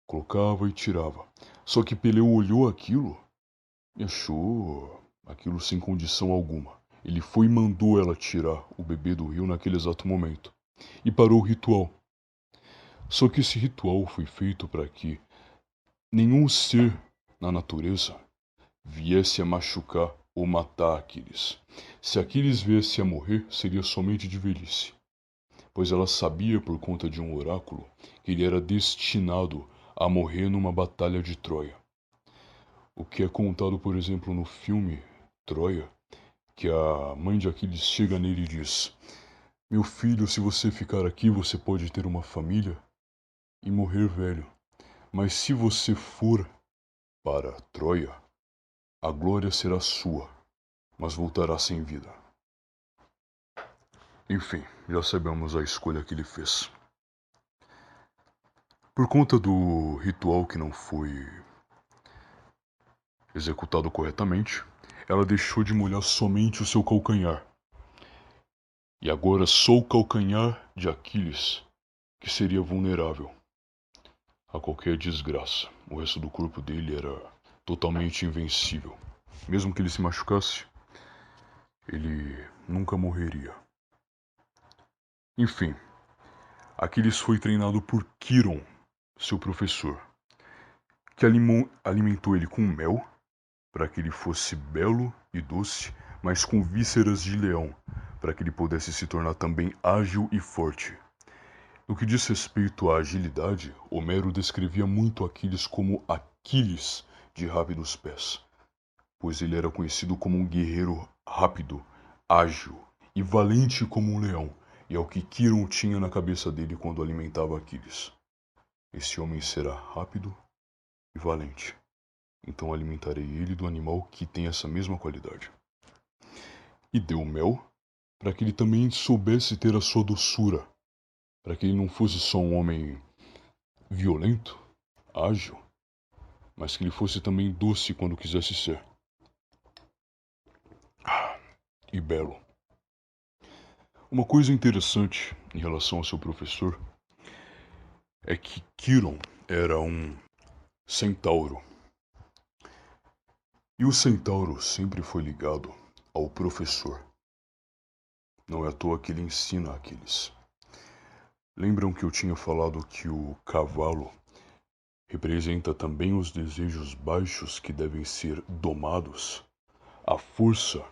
Colocava e tirava. Só que Peleu olhou aquilo e achou aquilo sem condição alguma. Ele foi e mandou ela tirar o bebê do rio naquele exato momento. E parou o ritual. Só que esse ritual foi feito para que nenhum ser na natureza viesse a machucar ou matar Aquiles. Se Aquiles viesse a morrer, seria somente de velhice. Pois ela sabia por conta de um oráculo que ele era destinado a morrer numa batalha de Troia. O que é contado, por exemplo, no filme Troia, que a mãe de Aquiles chega nele e diz: meu filho, se você ficar aqui, você pode ter uma família e morrer velho. Mas se você for para Troia, a glória será sua, mas voltará sem vida. Enfim, já sabemos a escolha que ele fez. Por conta do ritual que não foi executado corretamente, ela deixou de molhar somente o seu calcanhar. E agora só o calcanhar de Aquiles que seria vulnerável a qualquer desgraça. O resto do corpo dele era totalmente invencível. Mesmo que ele se machucasse, ele nunca morreria. Enfim, Aquiles foi treinado por Quiron, seu professor, que alimentou ele com mel, para que ele fosse belo e doce, mas com vísceras de leão, para que ele pudesse se tornar também ágil e forte. No que diz respeito à agilidade, Homero descrevia muito Aquiles como Aquiles de rápidos pés, pois ele era conhecido como um guerreiro rápido, ágil e valente como um leão, e é o que Quiron tinha na cabeça dele quando alimentava Aquiles. Esse homem será rápido e valente. Então alimentarei ele do animal que tem essa mesma qualidade. E deu mel para que ele também soubesse ter a sua doçura, para que ele não fosse só um homem violento, ágil, mas que ele fosse também doce quando quisesse ser. E belo. Uma coisa interessante em relação ao seu professor é que Kiron era um centauro. E o centauro sempre foi ligado ao professor. Não é à toa que ele ensina aqueles. Lembram que eu tinha falado que o cavalo representa também os desejos baixos que devem ser domados? A força,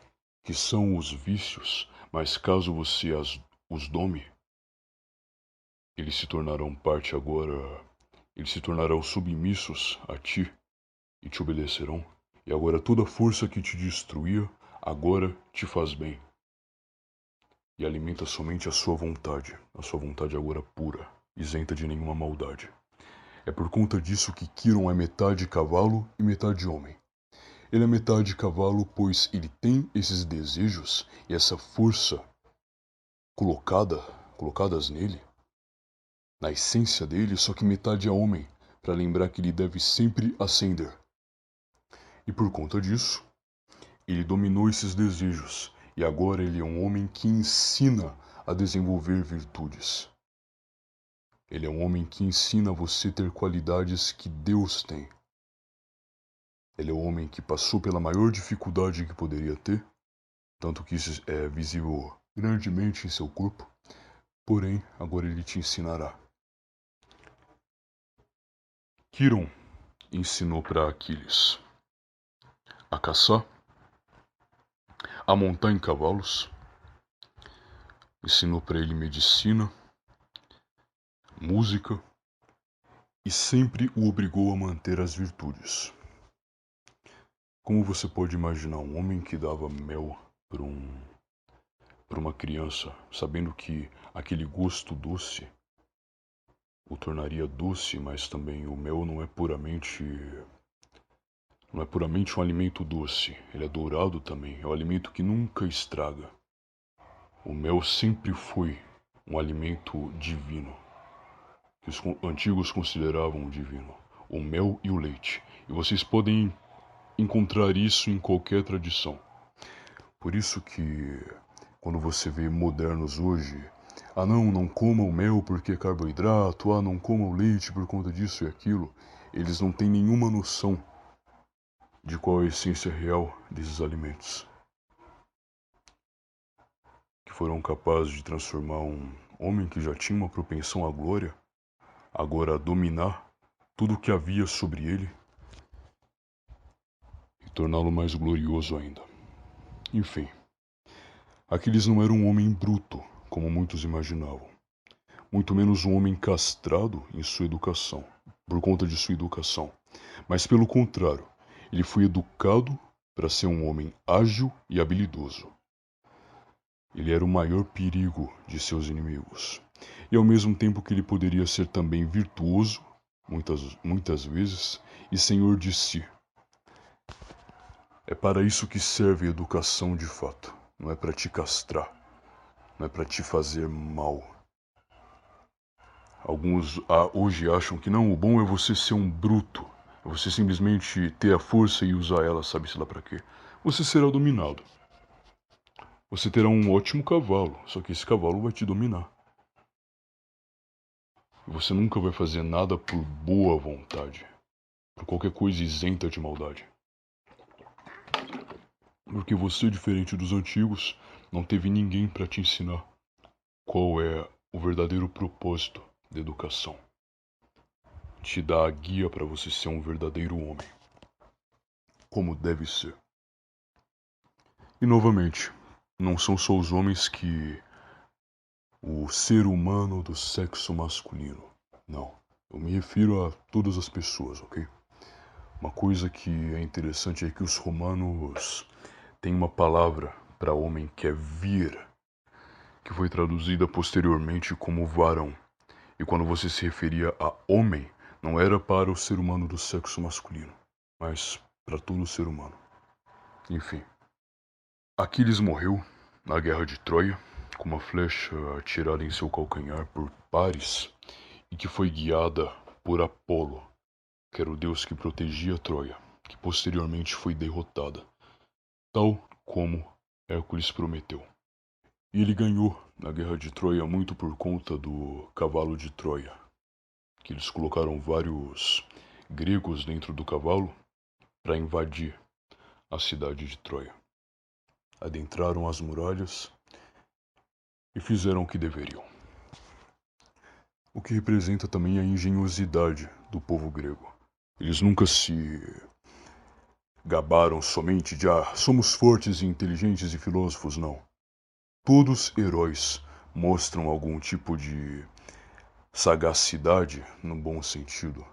que são os vícios, mas caso você os dome, eles se tornarão parte agora. Eles se tornarão submissos a ti e te obedecerão. E agora toda força que te destruía, agora te faz bem. E alimenta somente a sua vontade agora pura, isenta de nenhuma maldade. É por conta disso que Kiron é metade cavalo e metade homem. Ele é metade cavalo, pois ele tem esses desejos e essa força colocadas nele, na essência dele, só que metade é homem, para lembrar que ele deve sempre ascender. E por conta disso, ele dominou esses desejos e agora ele é um homem que ensina a desenvolver virtudes. Ele é um homem que ensina você a ter qualidades que Deus tem. Ele é um homem que passou pela maior dificuldade que poderia ter, tanto que isso é visível grandemente em seu corpo, porém agora ele te ensinará. Kiron ensinou para Aquiles a caçar, a montar em cavalos, ensinou para ele medicina, música e sempre o obrigou a manter as virtudes. Como você pode imaginar um homem que dava mel para uma criança, sabendo que aquele gosto doce o tornaria doce, mas também o mel não é puramente um alimento doce, ele é dourado também, é um alimento que nunca estraga. O mel sempre foi um alimento divino, que os antigos consideravam divino, o mel e o leite. E vocês podem encontrar isso em qualquer tradição. Por isso que quando você vê modernos hoje, não coma o mel porque é carboidrato, não coma o leite por conta disso e aquilo, eles não têm nenhuma noção de qual é a essência real desses alimentos, que foram capazes de transformar um homem que já tinha uma propensão à glória, agora a dominar tudo o que havia sobre ele e torná-lo mais glorioso ainda. Enfim, Aquiles não era um homem bruto, como muitos imaginavam, muito menos um homem castrado em sua educação, por conta de sua educação, mas pelo contrário, ele foi educado para ser um homem ágil e habilidoso. Ele era o maior perigo de seus inimigos, e ao mesmo tempo que ele poderia ser também virtuoso, muitas vezes, e senhor de si. É para isso que serve a educação de fato, não é para te castrar, não é para te fazer mal. Alguns hoje acham que não, o bom é você ser um bruto, é você simplesmente ter a força e usar ela, sabe-se lá para quê. Você será dominado. Você terá um ótimo cavalo, só que esse cavalo vai te dominar. Você nunca vai fazer nada por boa vontade, por qualquer coisa isenta de maldade. Porque você, diferente dos antigos, não teve ninguém para te ensinar qual é o verdadeiro propósito da educação. Te dá a guia para você ser um verdadeiro homem, como deve ser. E novamente, não são só os homens que o ser humano do sexo masculino. Não, eu me refiro a todas as pessoas, ok? Uma coisa que é interessante é que os romanos têm uma palavra para homem que é vir, que foi traduzida posteriormente como varão. E quando você se referia a homem, não era para o ser humano do sexo masculino, mas para todo ser humano. Enfim, Aquiles morreu na guerra de Troia com uma flecha atirada em seu calcanhar por Paris e que foi guiada por Apolo, que era o deus que protegia Troia, que posteriormente foi derrotada, tal como Hércules prometeu. E ele ganhou na guerra de Troia muito por conta do cavalo de Troia, que eles colocaram vários gregos dentro do cavalo para invadir a cidade de Troia. Adentraram as muralhas e fizeram o que deveriam. O que representa também a engenhosidade do povo grego. Eles nunca se gabaram somente de somos fortes e inteligentes e filósofos, não. Todos heróis mostram algum tipo de sagacidade, no bom sentido,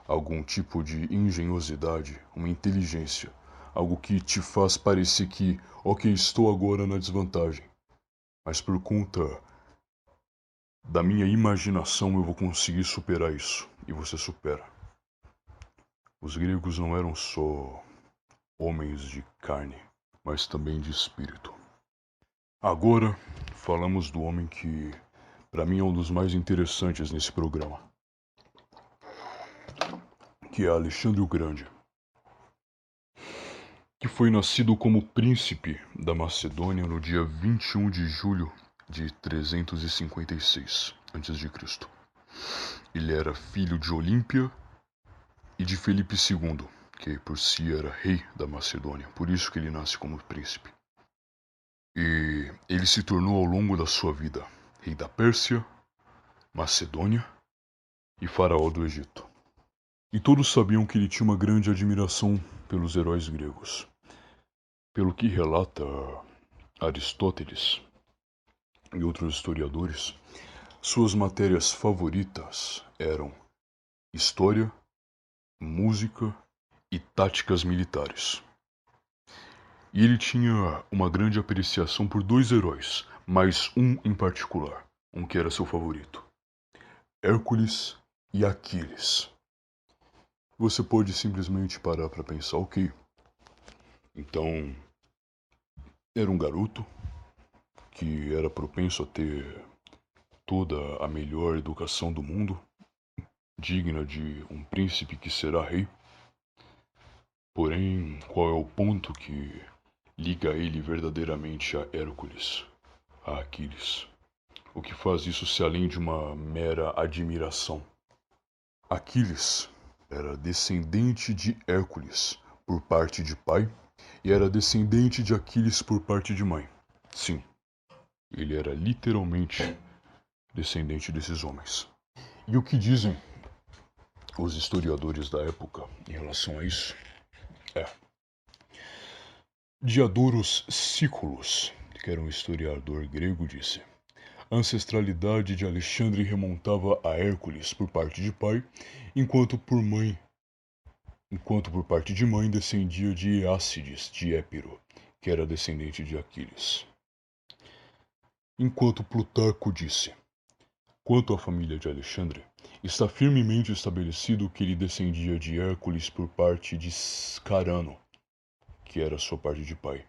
algum tipo de engenhosidade, uma inteligência, algo que te faz parecer que, ok, estou agora na desvantagem, mas por conta da minha imaginação eu vou conseguir superar isso, e você supera. Os gregos não eram só homens de carne, mas também de espírito. Agora, falamos do homem que, para mim, é um dos mais interessantes nesse programa, que é Alexandre o Grande, que foi nascido como príncipe da Macedônia no dia 21 de julho de 356 a.C. Ele era filho de Olímpia e de Felipe II, que por si era rei da Macedônia, por isso que ele nasce como príncipe. E ele se tornou ao longo da sua vida rei da Pérsia, Macedônia e faraó do Egito. E todos sabiam que ele tinha uma grande admiração pelos heróis gregos. Pelo que relata Aristóteles e outros historiadores, suas matérias favoritas eram história, música e táticas militares. E ele tinha uma grande apreciação por dois heróis, mas um em particular, um que era seu favorito: Hércules e Aquiles. Você pode simplesmente parar para pensar, ok, então era um garoto que era propenso a ter toda a melhor educação do mundo, digna de um príncipe que será rei. Porém, qual é o ponto que liga ele verdadeiramente a Hércules, a Aquiles? O que faz isso ser além de uma mera admiração? Aquiles era descendente de Hércules por parte de pai e era descendente de Aquiles por parte de mãe. Sim, ele era literalmente descendente desses homens. E o que dizem os historiadores da época em relação a isso é: Diodorus Sículos, que era um historiador grego, disse: a ancestralidade de Alexandre remontava a Hércules por parte de pai, enquanto por parte de mãe descendia de Eácides de Épiro, que era descendente de Aquiles. Enquanto Plutarco disse: quanto à família de Alexandre, está firmemente estabelecido que ele descendia de Hércules por parte de Carano, que era sua parte de pai,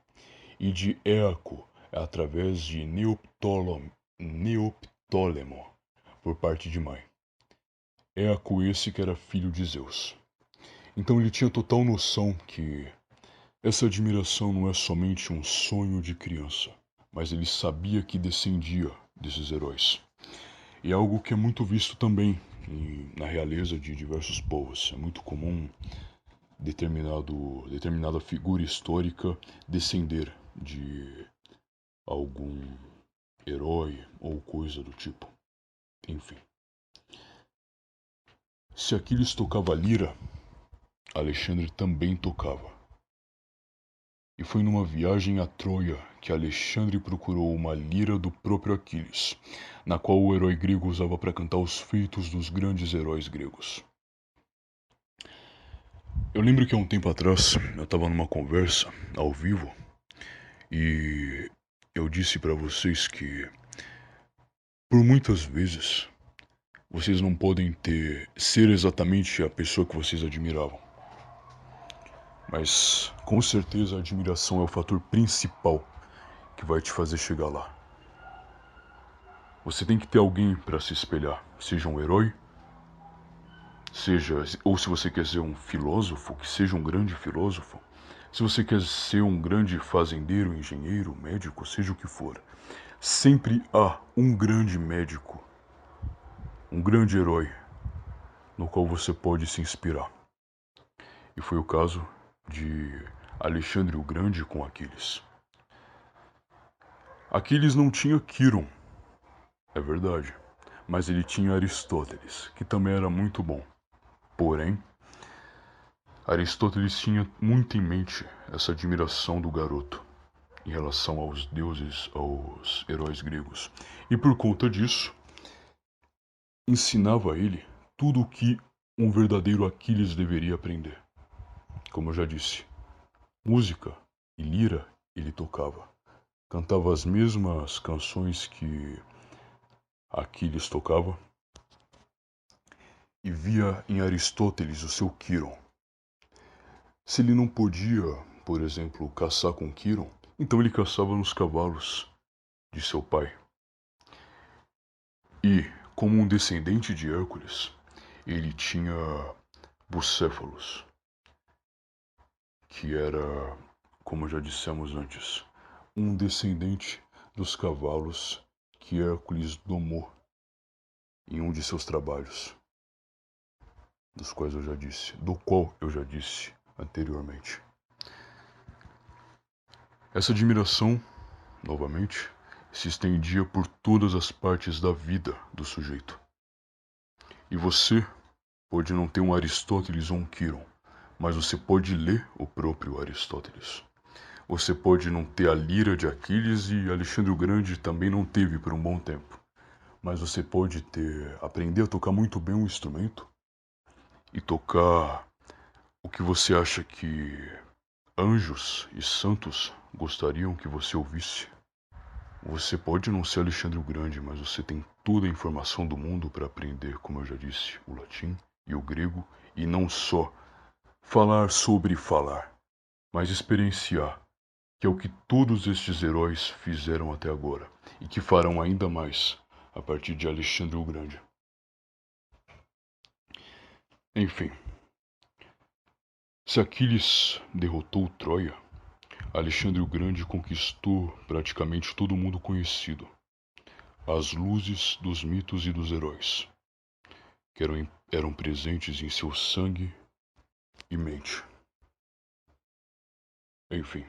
e de Éaco através de Neoptólemo por parte de mãe. Éaco esse que era filho de Zeus. Então ele tinha total noção que essa admiração não é somente um sonho de criança, mas ele sabia que descendia desses heróis. E é algo que é muito visto também na realeza de diversos povos. É muito comum determinada figura histórica descender de algum herói ou coisa do tipo. Enfim. Se Aquiles tocava lira, Alexandre também tocava. E foi numa viagem a Troia que Alexandre procurou uma lira do próprio Aquiles, na qual o herói grego usava para cantar os feitos dos grandes heróis gregos. Eu lembro que há um tempo atrás eu estava numa conversa ao vivo e eu disse para vocês que por muitas vezes vocês não podem ser exatamente a pessoa que vocês admiravam. Mas com certeza a admiração é o fator principal que vai te fazer chegar lá. Você tem que ter alguém para se espelhar, seja um herói, ou se você quer ser um filósofo, que seja um grande filósofo. Se você quer ser um grande fazendeiro, engenheiro, médico, seja o que for, sempre há um grande médico, um grande herói no qual você pode se inspirar. E foi o caso de Alexandre o Grande com Aquiles. Aquiles não tinha Quirón, é verdade, mas ele tinha Aristóteles, que também era muito bom. Porém, Aristóteles tinha muito em mente essa admiração do garoto em relação aos deuses, aos heróis gregos. E por conta disso, ensinava a ele tudo o que um verdadeiro Aquiles deveria aprender. Como eu já disse, música e lira ele tocava. Cantava as mesmas canções que Aquiles tocava e via em Aristóteles o seu Quirón. Se ele não podia, por exemplo, caçar com Quirón, então ele caçava nos cavalos de seu pai. E, como um descendente de Hércules, ele tinha Bucéfalos, que era, como já dissemos antes, um descendente dos cavalos que Hércules domou em um de seus trabalhos, do qual eu já disse anteriormente. Essa admiração, novamente, se estendia por todas as partes da vida do sujeito. E você pode não ter um Aristóteles ou um Quirón, mas você pode ler o próprio Aristóteles. Você pode não ter a lira de Aquiles e Alexandre o Grande também não teve por um bom tempo. Mas você pode aprender a tocar muito bem um instrumento e tocar o que você acha que anjos e santos gostariam que você ouvisse. Você pode não ser Alexandre o Grande, mas você tem toda a informação do mundo para aprender, como eu já disse, o latim e o grego, e não só falar sobre falar, mas experienciar, que é o que todos estes heróis fizeram até agora, e que farão ainda mais a partir de Alexandre o Grande. Enfim, se Aquiles derrotou Troia, Alexandre o Grande conquistou praticamente todo mundo conhecido, as luzes dos mitos e dos heróis, que eram presentes em seu sangue e mente. Enfim,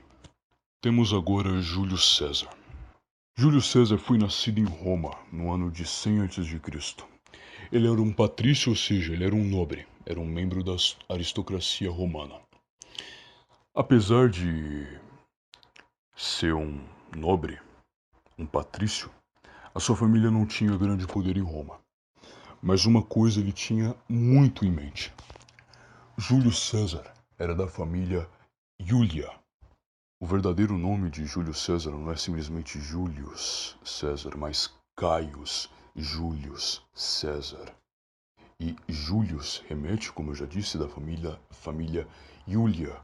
temos agora Júlio César. Júlio César foi nascido em Roma no ano de 100 a.C. Ele era um patrício, ou seja, ele era um nobre, era um membro da aristocracia romana. Apesar de ser um nobre, um patrício, a sua família não tinha grande poder em Roma. Mas uma coisa ele tinha muito em mente. Júlio César era da família Iulia. O verdadeiro nome de Júlio César não é simplesmente Július César, mas Caius Július César. E Július remete, como eu já disse, da família Iulia,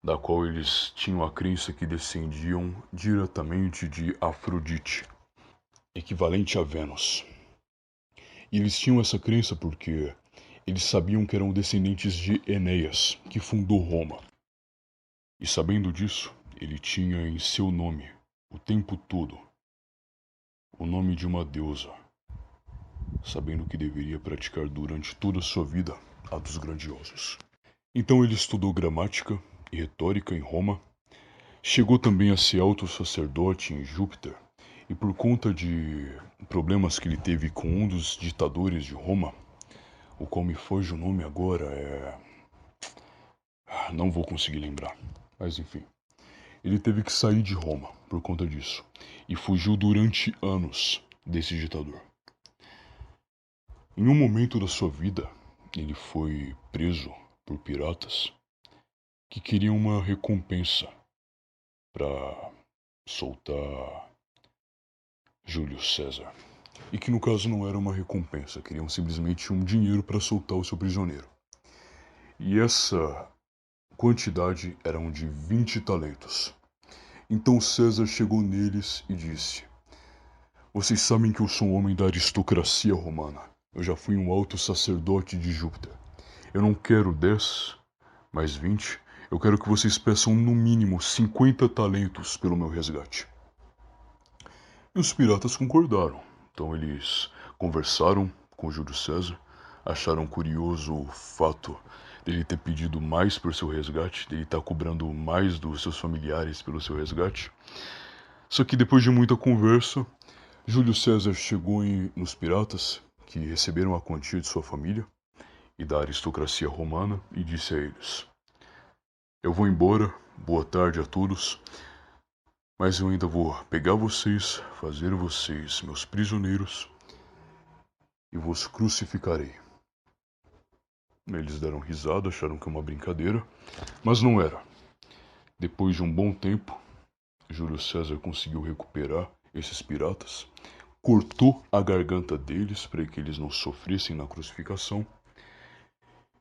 da qual eles tinham a crença que descendiam diretamente de Afrodite, equivalente a Vênus. E eles tinham essa crença porque eles sabiam que eram descendentes de Enéas, que fundou Roma. E sabendo disso, ele tinha em seu nome, o tempo todo, o nome de uma deusa, sabendo que deveria praticar durante toda a sua vida atos grandiosos. Então ele estudou gramática e retórica em Roma, chegou também a ser alto sacerdote em Júpiter, e por conta de problemas que ele teve com um dos ditadores de Roma, o qual me foge o nome agora, não vou conseguir lembrar, mas enfim. Ele teve que sair de Roma por conta disso, e fugiu durante anos desse ditador. Em um momento da sua vida, ele foi preso por piratas que queriam uma recompensa para soltar Júlio César. E que no caso não era uma recompensa, queriam simplesmente um dinheiro para soltar o seu prisioneiro. E essa quantidade eram de 20 talentos. Então César chegou neles e disse: Vocês sabem que eu sou um homem da aristocracia romana. Eu já fui um alto sacerdote de Júpiter. Eu não quero 10, mais 20. Eu quero que vocês peçam no mínimo 50 talentos pelo meu resgate. E os piratas concordaram. Então eles conversaram com Júlio César, acharam curioso o fato dele ter pedido mais por seu resgate, dele estar cobrando mais dos seus familiares pelo seu resgate. Só que depois de muita conversa, Júlio César chegou nos piratas, que receberam a quantia de sua família e da aristocracia romana, e disse a eles: Eu vou embora, boa tarde a todos, mas eu ainda vou pegar vocês, fazer vocês meus prisioneiros e vos crucificarei. Eles deram risada, acharam que era uma brincadeira, mas não era. Depois de um bom tempo, Júlio César conseguiu recuperar esses piratas, cortou a garganta deles para que eles não sofressem na crucificação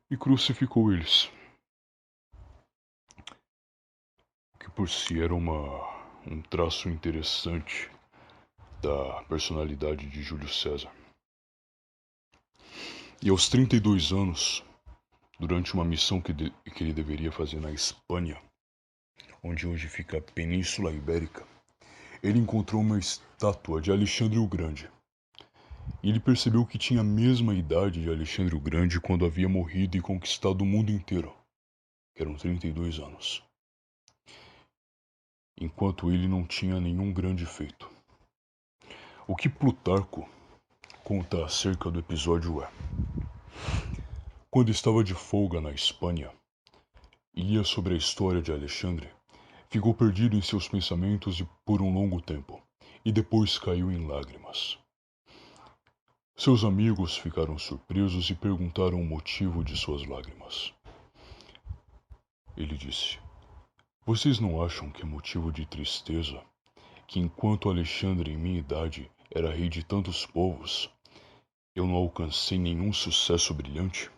e crucificou eles. Que por si era um traço interessante da personalidade de Júlio César. E aos 32 anos, durante uma missão que ele deveria fazer na Espanha, onde hoje fica a Península Ibérica, ele encontrou uma estátua de Alexandre o Grande. E ele percebeu que tinha a mesma idade de Alexandre o Grande quando havia morrido e conquistado o mundo inteiro, que eram 32 anos. Enquanto ele não tinha nenhum grande feito. O que Plutarco conta acerca do episódio é: quando estava de folga na Espanha e lia sobre a história de Alexandre, ficou perdido em seus pensamentos por um longo tempo, e depois caiu em lágrimas. Seus amigos ficaram surpresos e perguntaram o motivo de suas lágrimas. Ele disse: Vocês não acham que é motivo de tristeza que enquanto Alexandre em minha idade era rei de tantos povos, eu não alcancei nenhum sucesso brilhante?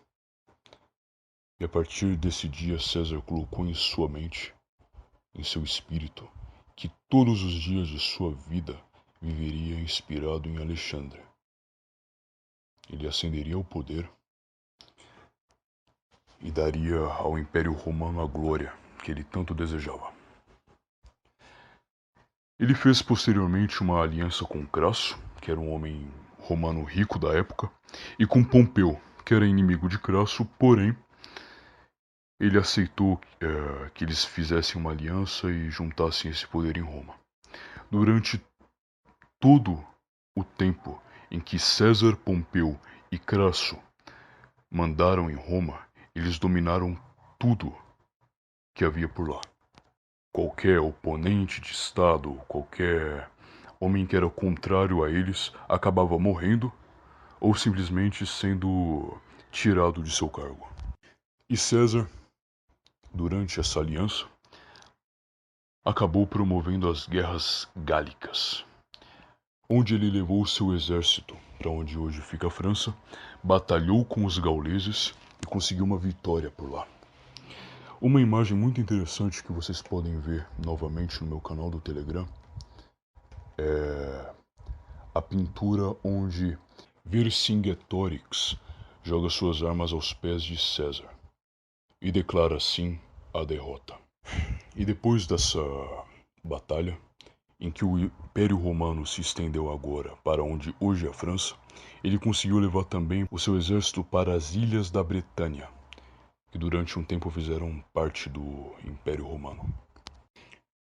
E a partir desse dia César colocou em sua mente, em seu espírito, que todos os dias de sua vida viveria inspirado em Alexandre. Ele ascenderia ao poder e daria ao Império Romano a glória que ele tanto desejava. Ele fez posteriormente uma aliança com Crasso, que era um homem romano rico da época, e com Pompeu, que era inimigo de Crasso, porém ele aceitou que eles fizessem uma aliança e juntassem esse poder em Roma. Durante todo o tempo em que César, Pompeu e Crasso mandaram em Roma, eles dominaram tudo que havia por lá. Qualquer oponente de Estado, qualquer homem que era contrário a eles, acabava morrendo ou simplesmente sendo tirado de seu cargo. E César, durante essa aliança, acabou promovendo as guerras gálicas, onde ele levou seu exército para onde hoje fica a França, batalhou com os gauleses e conseguiu uma vitória por lá. Uma imagem muito interessante que vocês podem ver novamente no meu canal do Telegram é a pintura onde Vercingetorix joga suas armas aos pés de César e declara assim a derrota. E depois dessa batalha, em que o Império Romano se estendeu agora para onde hoje é a França, ele conseguiu levar também o seu exército para as ilhas da Bretanha, que durante um tempo fizeram parte do Império Romano.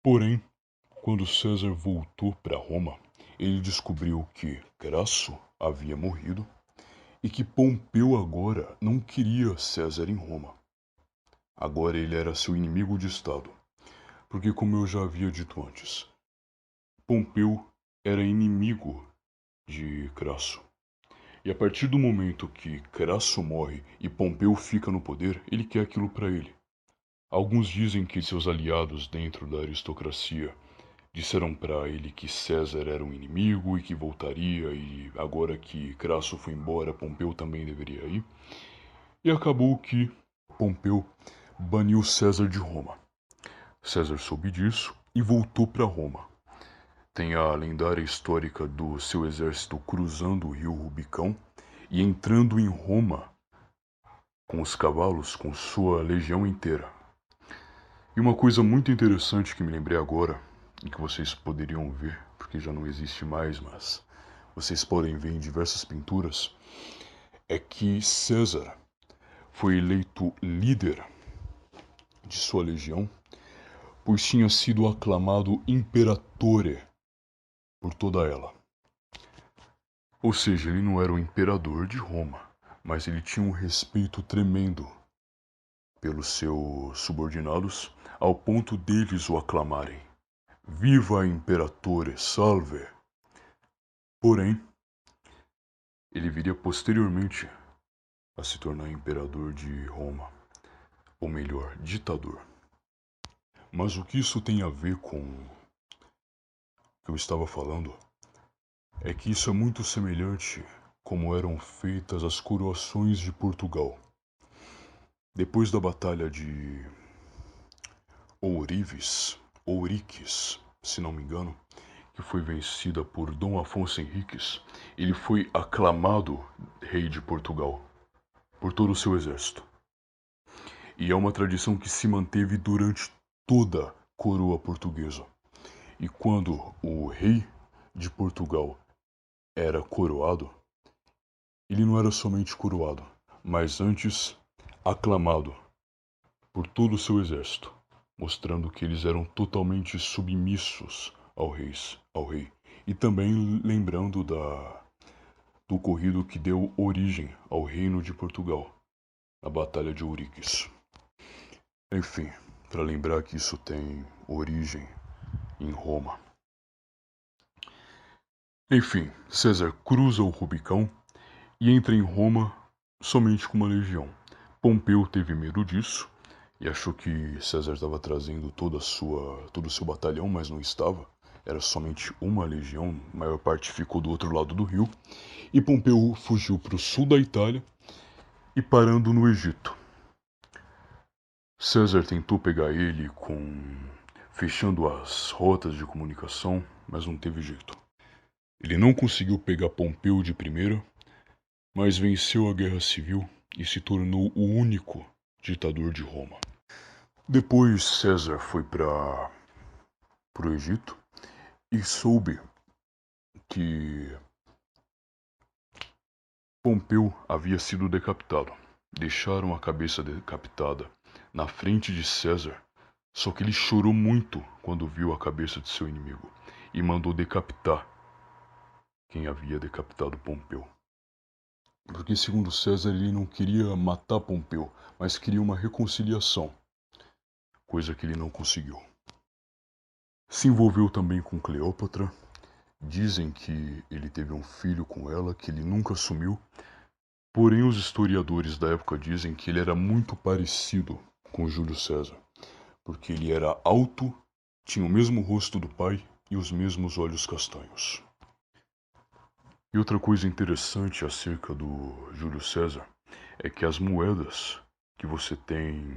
Porém, quando César voltou para Roma, ele descobriu que Crasso havia morrido e que Pompeu agora não queria César em Roma. Agora ele era seu inimigo de Estado, porque, como eu já havia dito antes, Pompeu era inimigo de Crasso. E a partir do momento que Crasso morre e Pompeu fica no poder, ele quer aquilo para ele. Alguns dizem que seus aliados dentro da aristocracia disseram para ele que César era um inimigo e que voltaria, e agora que Crasso foi embora, Pompeu também deveria ir. E acabou que Pompeu baniu César de Roma. César soube disso e voltou para Roma. Tem a lendária histórica do seu exército cruzando o rio Rubicão e entrando em Roma com os cavalos, com sua legião inteira. E uma coisa muito interessante que me lembrei agora, e que vocês poderiam ver, porque já não existe mais, mas vocês podem ver em diversas pinturas, é que César foi eleito líder de sua legião, pois tinha sido aclamado imperatore por toda ela. Ou seja, ele não era o imperador de Roma, mas ele tinha um respeito tremendo pelos seus subordinados, ao ponto deles o aclamarem. Viva Imperatore, salve! Porém, ele viria posteriormente a se tornar imperador de Roma, ou melhor, ditador. Mas o que isso tem a ver com o que eu estava falando é que isso é muito semelhante como eram feitas as coroações de Portugal. Depois da batalha de Ouriques, se não me engano, que foi vencida por Dom Afonso Henriques, ele foi aclamado rei de Portugal por todo o seu exército. E é uma tradição que se manteve durante toda a coroa portuguesa. E quando o rei de Portugal era coroado, ele não era somente coroado, mas antes aclamado por todo o seu exército, mostrando que eles eram totalmente submissos ao rei. E também lembrando do ocorrido que deu origem ao reino de Portugal, a Batalha de Ouriques. Enfim, para lembrar que isso tem origem em Roma. Enfim, César cruza o Rubicão e entra em Roma somente com uma legião. Pompeu teve medo disso e achou que César estava trazendo todo o seu batalhão, mas não estava. Era somente uma legião, a maior parte ficou do outro lado do rio. E Pompeu fugiu para o sul da Itália e parando no Egito. César tentou pegar ele fechando as rotas de comunicação, mas não teve jeito. Ele não conseguiu pegar Pompeu de primeira, mas venceu a guerra civil e se tornou o único ditador de Roma. Depois César foi para o Egito e soube que Pompeu havia sido decapitado. Deixaram a cabeça decapitada na frente de César, só que ele chorou muito quando viu a cabeça de seu inimigo e mandou decapitar quem havia decapitado Pompeu. Porque, segundo César, ele não queria matar Pompeu, mas queria uma reconciliação, coisa que ele não conseguiu. Se envolveu também com Cleópatra. Dizem que ele teve um filho com ela, que ele nunca assumiu. Porém, os historiadores da época dizem que ele era muito parecido com Júlio César, porque ele era alto, tinha o mesmo rosto do pai e os mesmos olhos castanhos. E outra coisa interessante acerca do Júlio César é que as moedas que você tem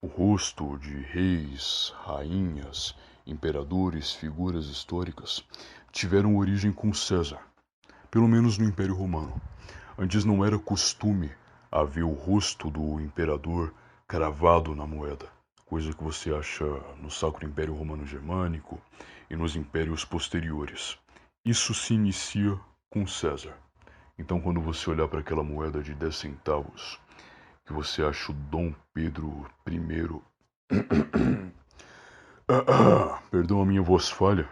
o rosto de reis, rainhas, imperadores, figuras históricas, tiveram origem com César, pelo menos no Império Romano. Antes não era costume haver o rosto do imperador cravado na moeda, coisa que você acha no Sacro Império Romano Germânico e nos impérios posteriores. Isso se inicia com César. Então, quando você olhar para aquela moeda de 10 centavos, que você acha o Dom Pedro I... Perdão a minha voz falha,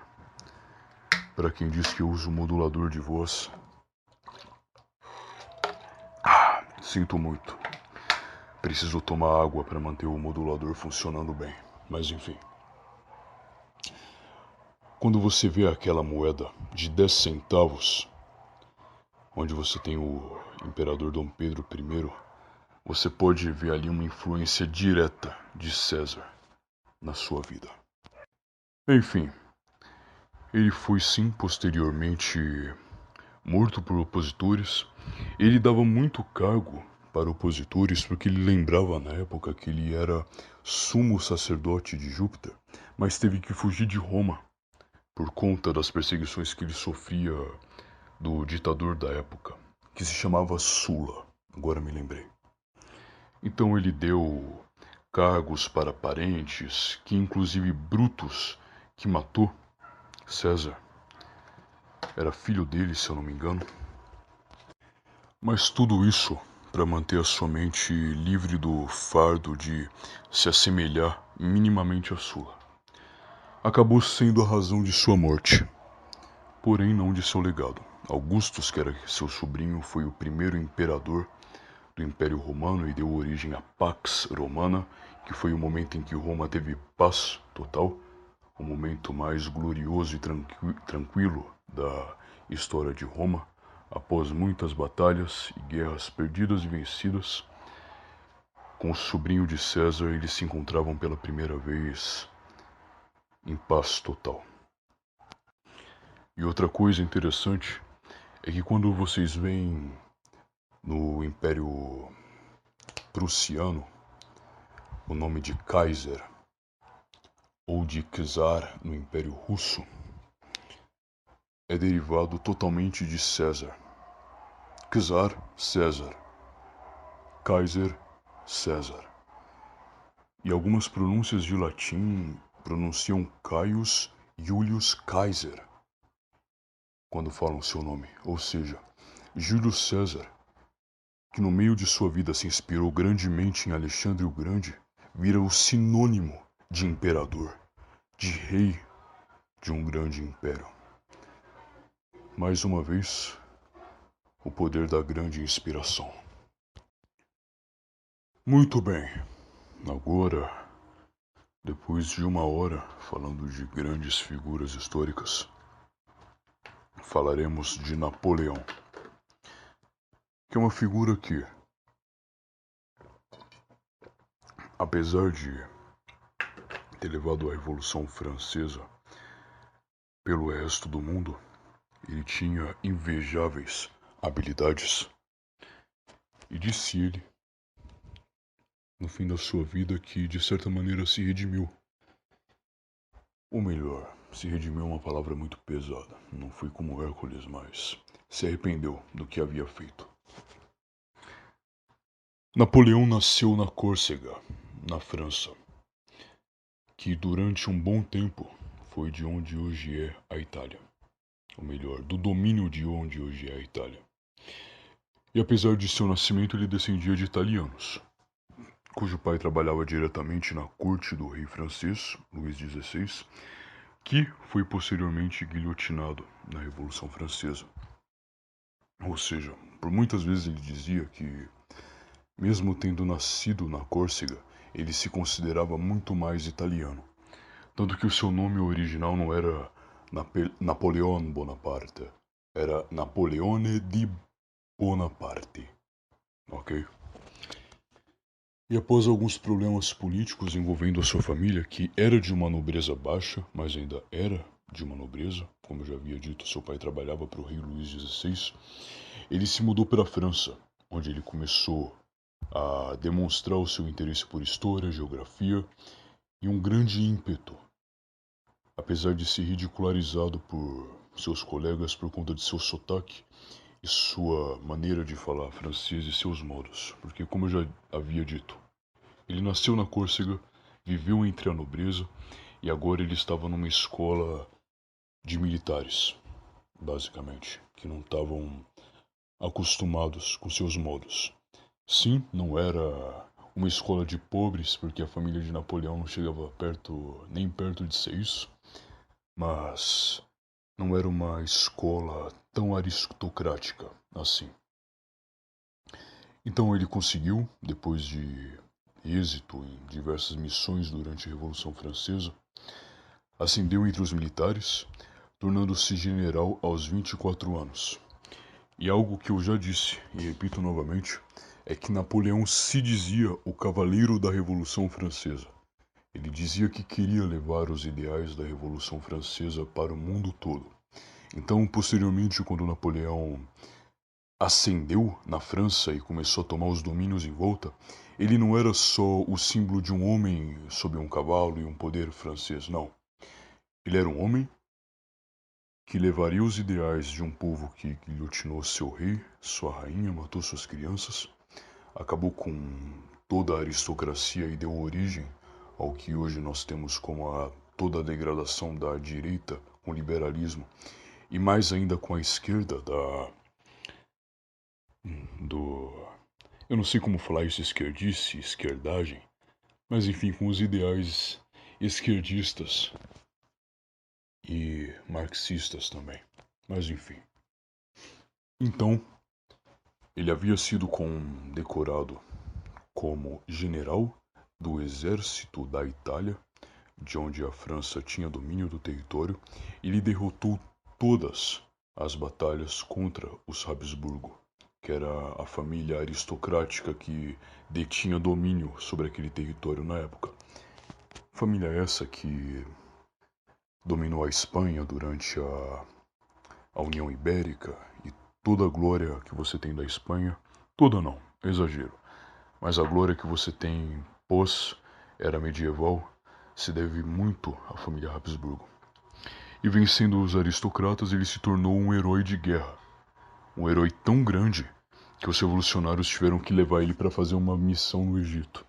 para quem diz que eu uso modulador de voz. Sinto muito. Preciso tomar água para manter o modulador funcionando bem, mas enfim. Quando você vê aquela moeda de 10 centavos, onde você tem o imperador Dom Pedro I, você pode ver ali uma influência direta de César na sua vida. Enfim, ele foi sim posteriormente morto por opositores. Ele dava muito cargo para opositores porque ele lembrava na época que ele era sumo sacerdote de Júpiter, mas teve que fugir de Roma por conta das perseguições que ele sofria do ditador da época, que se chamava Sula. Agora me lembrei. Então ele deu cargos para parentes, que inclusive Brutus, que matou César, era filho dele, se eu não me engano. Mas tudo isso para manter a sua mente livre do fardo de se assemelhar minimamente a Sula. Acabou sendo a razão de sua morte, porém não de seu legado. Augustus, que era seu sobrinho, foi o primeiro imperador do Império Romano e deu origem à Pax Romana, que foi o momento em que Roma teve paz total, o momento mais glorioso e tranquilo da história de Roma, após muitas batalhas e guerras perdidas e vencidas. Com o sobrinho de César, eles se encontravam pela primeira vez em paz total. E outra coisa interessante é que quando vocês veem no Império Prussiano o nome de Kaiser ou de Czar no Império Russo, é derivado totalmente de César. Czar, César. Kaiser, César. E algumas pronúncias de latim pronunciam Caius Julius Caesar quando falam seu nome, ou seja, Júlio César, que no meio de sua vida se inspirou grandemente em Alexandre o Grande, vira o sinônimo de imperador, de rei de um grande império. Mais uma vez, o poder da grande inspiração. Muito bem, agora, depois de uma hora falando de grandes figuras históricas, falaremos de Napoleão, que é uma figura que, apesar de ter levado a Revolução Francesa pelo resto do mundo, ele tinha invejáveis habilidades. E disse ele, no fim da sua vida, que de certa maneira se redimiu. Ou melhor, se redimiu é uma palavra muito pesada. Não foi como Hércules, mas se arrependeu do que havia feito. Napoleão nasceu na Córcega, na França, que durante um bom tempo foi de onde hoje é a Itália. Ou melhor, do domínio de onde hoje é a Itália. E apesar de seu nascimento, ele descendia de italianos, cujo pai trabalhava diretamente na corte do rei francês, Luís XVI, que foi posteriormente guilhotinado na Revolução Francesa. Ou seja, por muitas vezes ele dizia que, mesmo tendo nascido na Córcega, ele se considerava muito mais italiano. Tanto que o seu nome original não era Napoleon Bonaparte, era Napoleone di Bonaparte. Ok? E após alguns problemas políticos envolvendo a sua família, que era de uma nobreza baixa, mas ainda era de uma nobreza, como eu já havia dito, seu pai trabalhava para o rei Luís XVI, ele se mudou para a França, onde ele começou a demonstrar o seu interesse por história, geografia e um grande ímpeto, apesar de ser ridicularizado por seus colegas por conta de seu sotaque e sua maneira de falar francês e seus modos, porque como eu já havia dito, ele nasceu na Córcega, viveu entre a nobreza e agora ele estava numa escola de militares, basicamente, que não estavam acostumados com seus modos. Sim, não era uma escola de pobres, porque a família de Napoleão não chegava nem perto de ser isso, mas não era uma escola tão aristocrática assim. Então ele conseguiu, depois de êxito em diversas missões durante a Revolução Francesa, ascendeu entre os militares, tornando-se general aos 24 anos. E algo que eu já disse, e repito novamente, é que Napoleão se dizia o cavaleiro da Revolução Francesa. Ele dizia que queria levar os ideais da Revolução Francesa para o mundo todo. Então, posteriormente, quando Napoleão ascendeu na França e começou a tomar os domínios em volta, ele não era só o símbolo de um homem sob um cavalo e um poder francês, não. Ele era um homem que levaria os ideais de um povo que guilhotinou seu rei, sua rainha, matou suas crianças, acabou com toda a aristocracia e deu origem ao que hoje nós temos como toda a degradação da direita com o liberalismo e mais ainda com a esquerda do... Eu não sei como falar isso, esquerdice, esquerdagem, mas enfim, com os ideais esquerdistas e marxistas também. Mas enfim. Então, ele havia sido condecorado como general do exército da Itália, de onde a França tinha domínio do território, e ele derrotou todas as batalhas contra os Habsburgo, que era a família aristocrática que detinha domínio sobre aquele território na época. Família essa que dominou a Espanha durante a União Ibérica e toda a glória que você tem da Espanha, toda não, exagero, mas a glória que você tem pós-era medieval se deve muito à família Habsburgo. E vencendo os aristocratas, ele se tornou um herói de guerra. Um herói tão grande que os revolucionários tiveram que levar ele para fazer uma missão no Egito,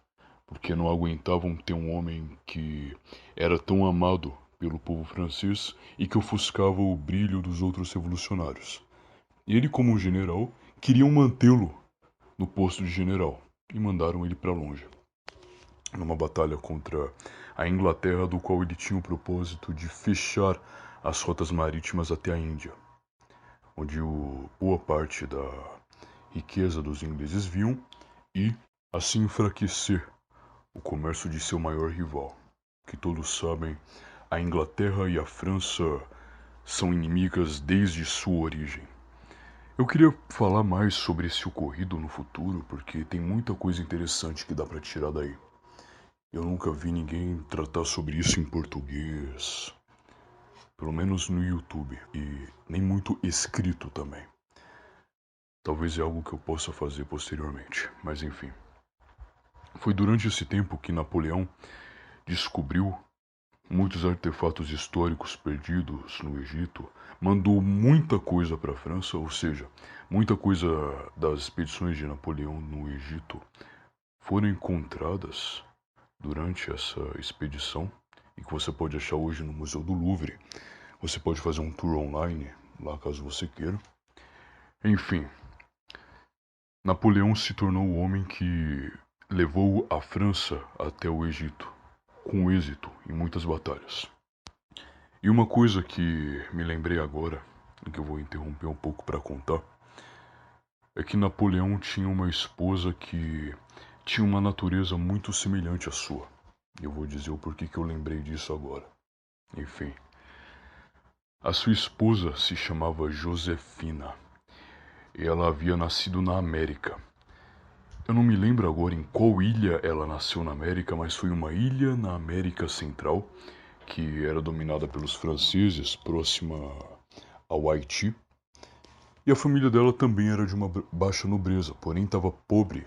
porque não aguentavam ter um homem que era tão amado pelo povo francês e que ofuscava o brilho dos outros revolucionários. Ele, como um general, queriam mantê-lo no posto de general e mandaram ele para longe, numa batalha contra a Inglaterra, do qual ele tinha o propósito de fechar as rotas marítimas até a Índia, onde boa parte da riqueza dos ingleses vinham e assim enfraquecer o comércio de seu maior rival, que todos sabem, a Inglaterra e a França são inimigas desde sua origem. Eu queria falar mais sobre esse ocorrido no futuro, porque tem muita coisa interessante que dá para tirar daí. Eu nunca vi ninguém tratar sobre isso em português, pelo menos no YouTube, e nem muito escrito também. Talvez é algo que eu possa fazer posteriormente, mas enfim. Foi durante esse tempo que Napoleão descobriu muitos artefatos históricos perdidos no Egito, mandou muita coisa para a França, ou seja, muita coisa das expedições de Napoleão no Egito foram encontradas durante essa expedição e que você pode achar hoje no Museu do Louvre. Você pode fazer um tour online lá caso você queira. Enfim, Napoleão se tornou o homem que levou a França até o Egito, com êxito em muitas batalhas. E uma coisa que me lembrei agora, e que eu vou interromper um pouco para contar, é que Napoleão tinha uma esposa que tinha uma natureza muito semelhante à sua. Eu vou dizer o porquê que eu lembrei disso agora. Enfim, a sua esposa se chamava Josefina e ela havia nascido na América. Eu não me lembro agora em qual ilha ela nasceu na América, mas foi uma ilha na América Central que era dominada pelos franceses, próxima ao Haiti. E a família dela também era de uma baixa nobreza, porém estava pobre,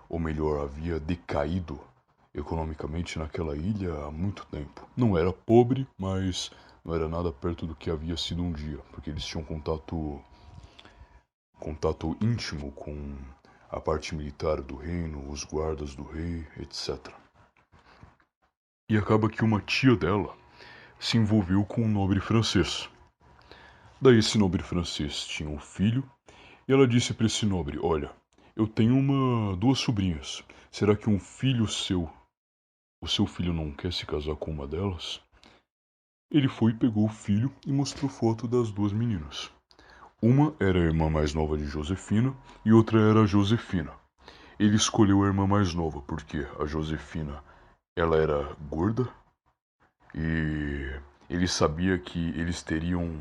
ou melhor, havia decaído economicamente naquela ilha há muito tempo. Não era pobre, mas não era nada perto do que havia sido um dia, porque eles tinham contato íntimo com a parte militar do reino, os guardas do rei, etc. E acaba que uma tia dela se envolveu com um nobre francês. Daí esse nobre francês tinha um filho e ela disse para esse nobre: olha, eu tenho duas sobrinhas. Será que o seu filho não quer se casar com uma delas? Ele foi, pegou o filho e mostrou foto das duas meninas. Uma era a irmã mais nova de Josefina e outra era a Josefina. Ele escolheu a irmã mais nova porque a Josefina ela era gorda e ele sabia que eles teriam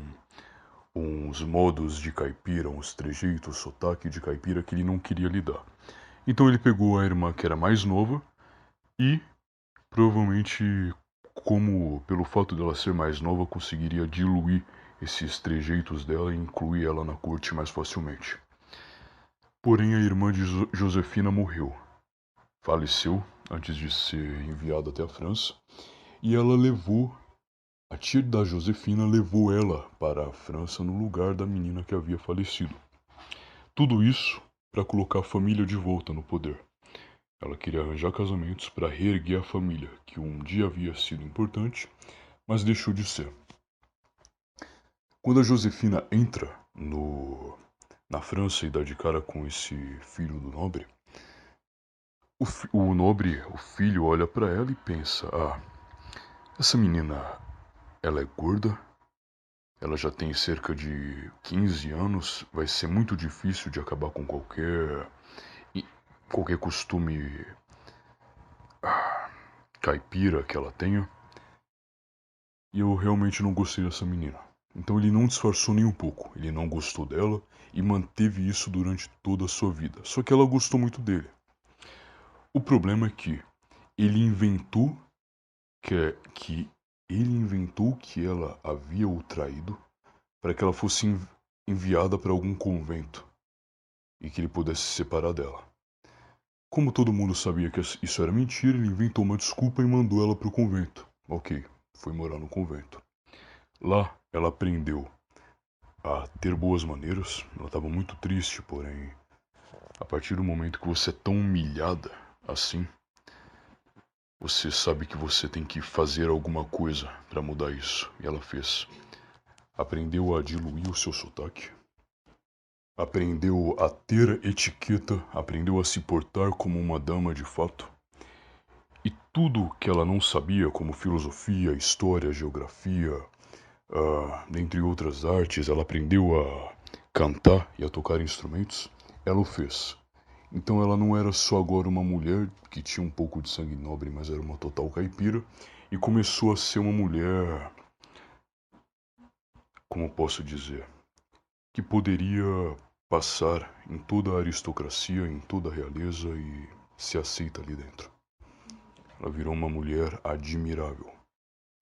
uns modos de caipira, uns trejeitos, sotaque de caipira que ele não queria lidar. Então ele pegou a irmã que era mais nova e provavelmente, como pelo fato dela ser mais nova, conseguiria diluir esses trejeitos dela e incluir ela na corte mais facilmente. Porém, a irmã de Josefina morreu. Faleceu antes de ser enviada até a França. E a tia da Josefina levou ela para a França no lugar da menina que havia falecido. Tudo isso para colocar a família de volta no poder. Ela queria arranjar casamentos para reerguer a família, que um dia havia sido importante, mas deixou de ser. Quando a Josefina entra na França e dá de cara com esse filho do nobre, o filho, olha para ela e pensa: ah, essa menina, ela é gorda, ela já tem cerca de 15 anos, vai ser muito difícil de acabar com qualquer costume caipira que ela tenha. E eu realmente não gostei dessa menina. Então ele não disfarçou nem um pouco. Ele não gostou dela e manteve isso durante toda a sua vida. Só que ela gostou muito dele. O problema é que ele inventou que ela havia o traído para que ela fosse enviada para algum convento e que ele pudesse se separar dela. Como todo mundo sabia que isso era mentira, ele inventou uma desculpa e mandou ela para o convento. Ok, foi morar no convento. Lá ela aprendeu a ter boas maneiras. Ela estava muito triste, porém, a partir do momento que você é tão humilhada assim, você sabe que você tem que fazer alguma coisa para mudar isso. E ela fez. Aprendeu a diluir o seu sotaque. Aprendeu a ter etiqueta. Aprendeu a se portar como uma dama de fato. E tudo que ela não sabia, como filosofia, história, geografia, dentre outras artes, ela aprendeu a cantar e a tocar instrumentos, ela o fez. Então ela não era só agora uma mulher que tinha um pouco de sangue nobre, mas era uma total caipira, e começou a ser uma mulher, como posso dizer, que poderia passar em toda a aristocracia, em toda a realeza e ser aceita ali dentro. Ela virou uma mulher admirável.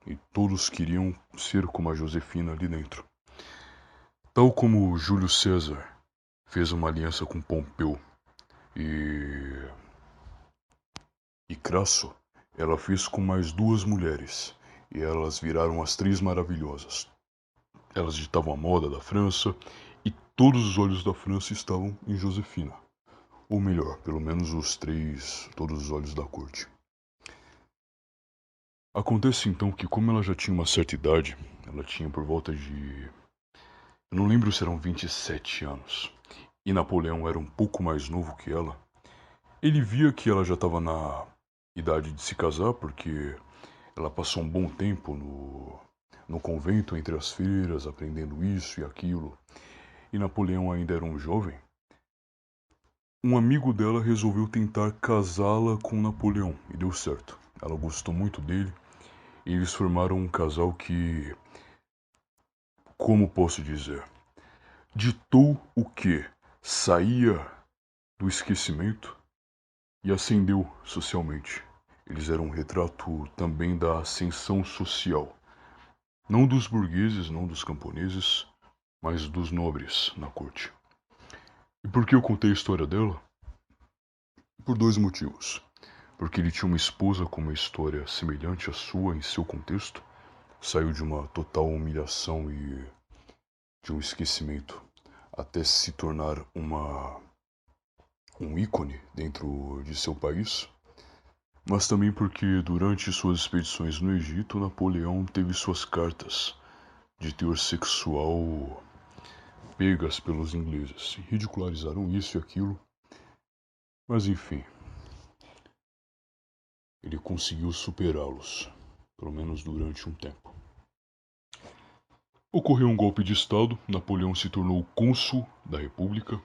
E todos queriam ser como a Josefina ali dentro. Tal como Júlio César fez uma aliança com Pompeu e Crasso, ela fez com mais duas mulheres. E elas viraram as Três Maravilhosas. Elas ditavam a moda da França e todos os olhos da França estavam em Josefina. Ou melhor, pelo menos todos os olhos da corte. Acontece então que, como ela já tinha uma certa idade, ela tinha por volta de... eu não lembro se eram 27 anos. E Napoleão era um pouco mais novo que ela. Ele via que ela já estava na idade de se casar, porque ela passou um bom tempo no convento, entre as freiras, aprendendo isso e aquilo. E Napoleão ainda era um jovem. Um amigo dela resolveu tentar casá-la com Napoleão, e deu certo. Ela gostou muito dele, e eles formaram um casal que, como posso dizer, ditou o que saía do esquecimento e ascendeu socialmente. Eles eram um retrato também da ascensão social, não dos burgueses, não dos camponeses, mas dos nobres na corte. E por que eu contei a história dela? Por dois motivos. Porque ele tinha uma esposa com uma história semelhante à sua em seu contexto, saiu de uma total humilhação e de um esquecimento até se tornar um ícone dentro de seu país, mas também porque durante suas expedições no Egito, Napoleão teve suas cartas de teor sexual pegas pelos ingleses. Ridicularizaram isso e aquilo, mas enfim, ele conseguiu superá-los, pelo menos durante um tempo. Ocorreu um golpe de estado, Napoleão se tornou cônsul da República,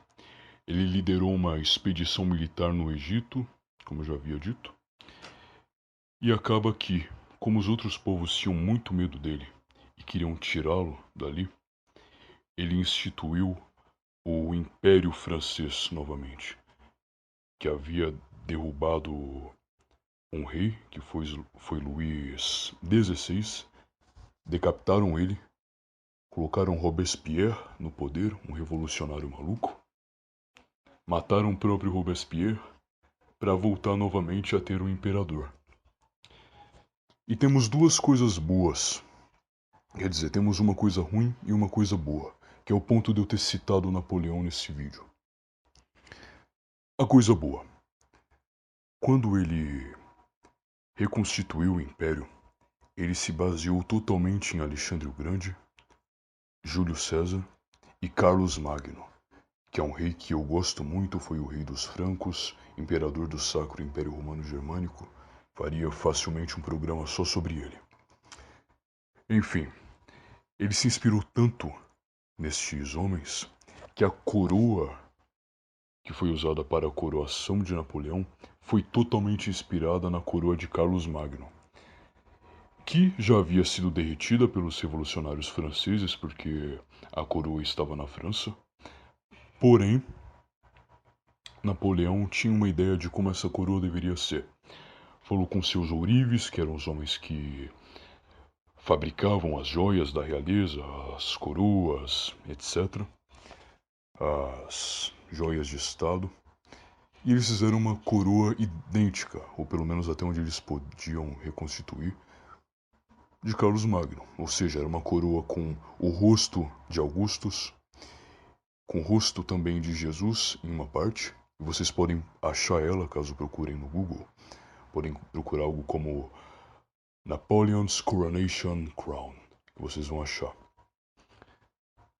ele liderou uma expedição militar no Egito, como eu já havia dito, e acaba que, como os outros povos tinham muito medo dele e queriam tirá-lo dali, ele instituiu o Império Francês novamente, que havia derrubado um rei, que foi Luís XVI, decapitaram ele, colocaram Robespierre no poder, um revolucionário maluco, mataram o próprio Robespierre para voltar novamente a ter um imperador. E temos duas coisas boas. Quer dizer, temos uma coisa ruim e uma coisa boa, que é o ponto de eu ter citado Napoleão nesse vídeo. A coisa boa. Quando ele reconstituiu o Império, ele se baseou totalmente em Alexandre o Grande, Júlio César e Carlos Magno, que é um rei que eu gosto muito, foi o rei dos francos, imperador do Sacro Império Romano Germânico. Faria facilmente um programa só sobre ele. Enfim, ele se inspirou tanto nestes homens que a coroa que foi usada para a coroação de Napoleão foi totalmente inspirada na coroa de Carlos Magno, que já havia sido derretida pelos revolucionários franceses porque a coroa estava na França. Porém, Napoleão tinha uma ideia de como essa coroa deveria ser. Falou com seus ourives, que eram os homens que fabricavam as joias da realeza, as coroas, etc., as joias de Estado, e eles fizeram uma coroa idêntica, ou pelo menos até onde eles podiam reconstituir, de Carlos Magno. Ou seja, era uma coroa com o rosto de Augustus, com o rosto também de Jesus em uma parte. E vocês podem achar ela caso procurem no Google. Podem procurar algo como Napoleon's Coronation Crown, que vocês vão achar.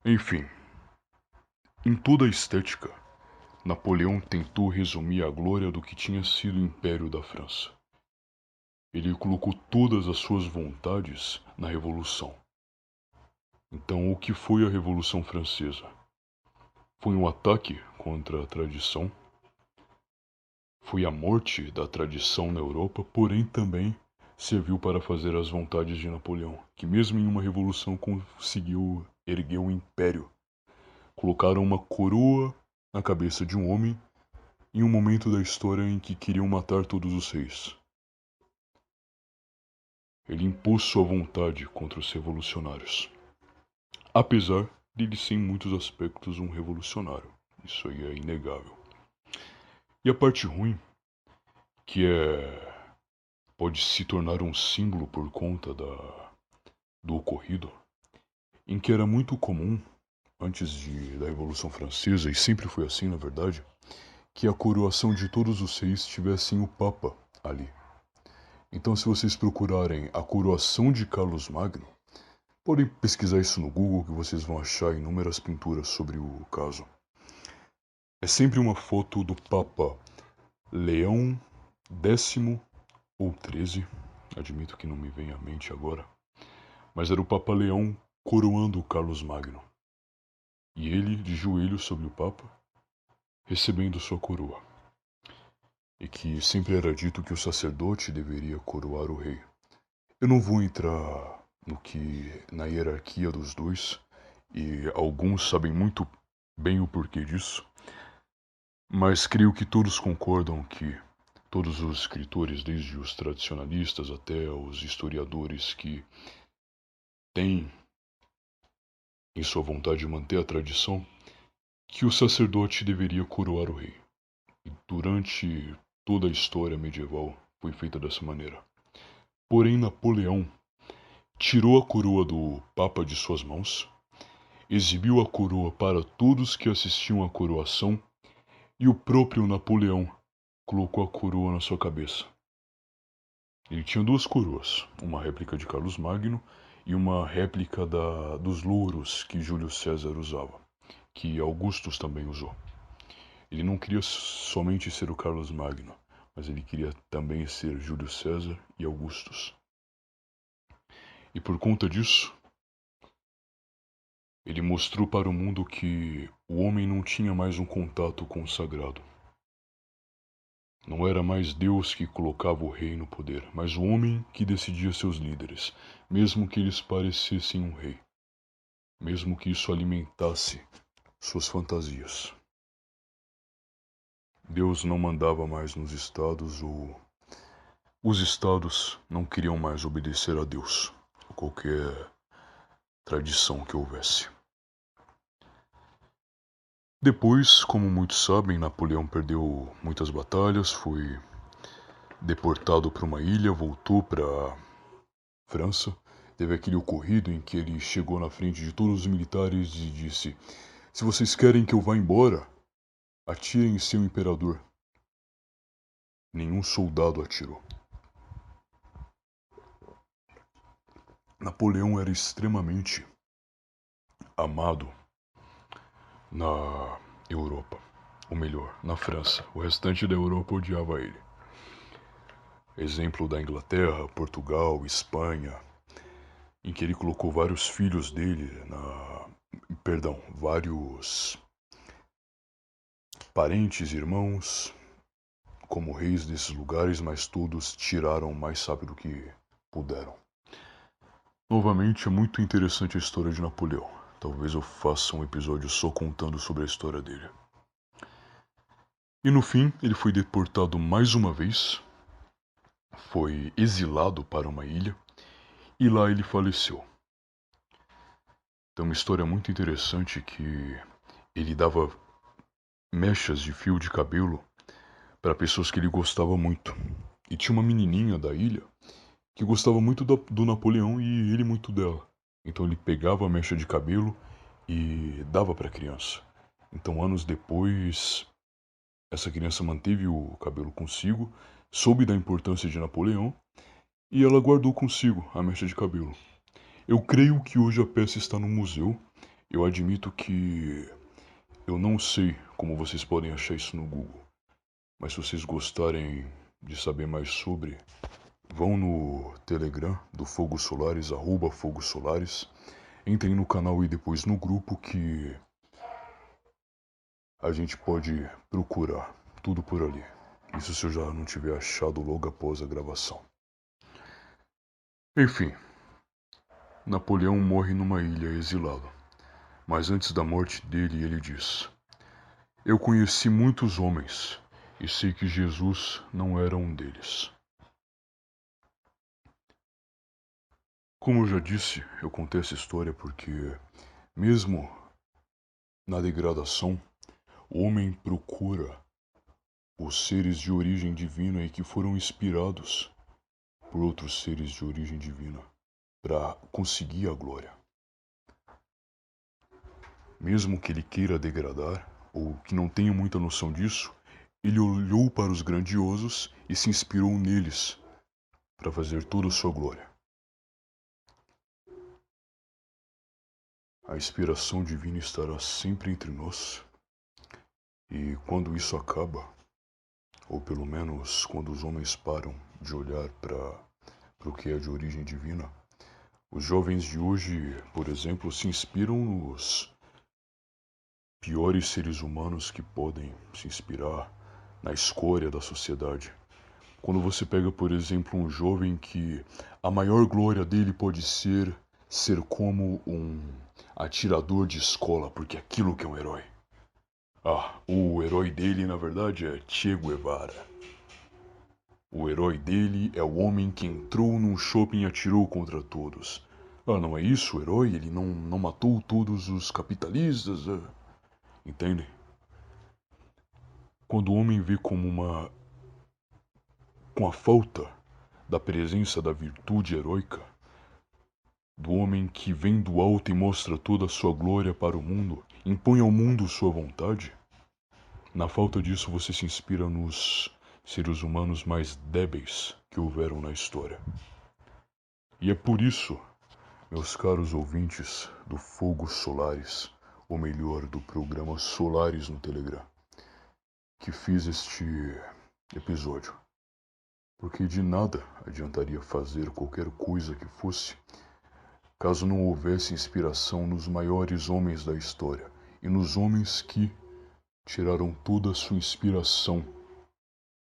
Enfim, em toda a estética, Napoleão tentou resumir a glória do que tinha sido o Império da França. Ele colocou todas as suas vontades na Revolução. Então, o que foi a Revolução Francesa? Foi um ataque contra a tradição, foi a morte da tradição na Europa, porém também serviu para fazer as vontades de Napoleão, que mesmo em uma revolução conseguiu erguer um império. Colocaram uma coroa na cabeça de um homem em um momento da história em que queriam matar todos os reis. Ele impôs sua vontade contra os revolucionários. Apesar de ele ser em muitos aspectos um revolucionário. Isso aí é inegável. E a parte ruim, que pode se tornar um símbolo por conta do ocorrido, em que era muito comum, antes da Revolução Francesa, e sempre foi assim na verdade, que a coroação de todos os reis tivessem o Papa ali. Então, se vocês procurarem a coroação de Carlos Magno, podem pesquisar isso no Google que vocês vão achar inúmeras pinturas sobre o caso. É sempre uma foto do Papa Leão X ou XIII, admito que não me vem à mente agora, mas era o Papa Leão coroando Carlos Magno. E ele de joelhos sobre o Papa, recebendo sua coroa. E que sempre era dito que o sacerdote deveria coroar o rei. Eu não vou entrar na hierarquia dos dois, e alguns sabem muito bem o porquê disso, mas creio que todos concordam que todos os escritores, desde os tradicionalistas até os historiadores que têm em sua vontade de manter a tradição, que o sacerdote deveria coroar o rei. E durante toda a história medieval foi feita dessa maneira. Porém, Napoleão tirou a coroa do Papa de suas mãos, exibiu a coroa para todos que assistiam à coroação e o próprio Napoleão colocou a coroa na sua cabeça. Ele tinha duas coroas, uma réplica de Carlos Magno e uma réplica dos louros que Júlio César usava, que Augustus também usou. Ele não queria somente ser o Carlos Magno, mas ele queria também ser Júlio César e Augustus. E por conta disso, ele mostrou para o mundo que o homem não tinha mais um contato com o sagrado. Não era mais Deus que colocava o rei no poder, mas o homem que decidia seus líderes, mesmo que eles parecessem um rei, mesmo que isso alimentasse suas fantasias. Deus não mandava mais nos estados, ou os estados não queriam mais obedecer a Deus, ou qualquer tradição que houvesse. Depois, como muitos sabem, Napoleão perdeu muitas batalhas, foi deportado para uma ilha, voltou para França. Teve aquele ocorrido em que ele chegou na frente de todos os militares e disse: "Se vocês querem que eu vá embora, atirem em seu imperador." Nenhum soldado atirou. Napoleão era extremamente amado na Europa, ou melhor, na França. O restante da Europa odiava ele. Exemplo da Inglaterra, Portugal, Espanha, em que ele colocou vários filhos dele vários parentes, irmãos, como reis desses lugares, mas todos tiraram o mais rápido que puderam. Novamente, é muito interessante a história de Napoleão. Talvez eu faça um episódio só contando sobre a história dele. E no fim, ele foi deportado mais uma vez, foi exilado para uma ilha e lá ele faleceu. Tem uma história muito interessante que ele dava mechas de fio de cabelo para pessoas que ele gostava muito. E tinha uma menininha da ilha que gostava muito do Napoleão e ele muito dela. Então ele pegava a mecha de cabelo e dava para a criança. Então anos depois, essa criança manteve o cabelo consigo, soube da importância de Napoleão e ela guardou consigo a mecha de cabelo. Eu creio que hoje a peça está no museu. Eu admito que eu não sei como vocês podem achar isso no Google. Mas se vocês gostarem de saber mais sobre, vão no Telegram do Fogo Solares, @FogoSolares. Entrem no canal e depois no grupo que a gente pode procurar tudo por ali. Isso se eu já não tiver achado logo após a gravação. Enfim, Napoleão morre numa ilha exilado. Mas antes da morte dele, ele diz: "Eu conheci muitos homens e sei que Jesus não era um deles." Como eu já disse, eu contei essa história porque, mesmo na degradação, o homem procura os seres de origem divina e que foram inspirados por outros seres de origem divina para conseguir a glória. Mesmo que ele queira degradar, ou que não tenha muita noção disso, ele olhou para os grandiosos e se inspirou neles para fazer toda a sua glória. A inspiração divina estará sempre entre nós, e quando isso acaba, ou pelo menos quando os homens param de olhar para o que é de origem divina, os jovens de hoje, por exemplo, se inspiram nos piores seres humanos que podem se inspirar na escória da sociedade. Quando você pega, por exemplo, um jovem que a maior glória dele pode ser como um atirador de escola, porque aquilo que é um herói. Ah, o herói dele, na verdade, é Che Guevara. O herói dele é o homem que entrou num shopping e atirou contra todos. Ah, não é isso o herói? Ele não matou todos os capitalistas? Entende? Quando o homem vê com a falta da presença da virtude heróica, do homem que vem do alto e mostra toda a sua glória para o mundo, impõe ao mundo sua vontade, na falta disso você se inspira nos seres humanos mais débeis que houveram na história. E é por isso, meus caros ouvintes do Fogo Solares, ou melhor, do programa Solares no Telegram, que fiz este episódio. Porque de nada adiantaria fazer qualquer coisa que fosse caso não houvesse inspiração nos maiores homens da história e nos homens que tiraram toda a sua inspiração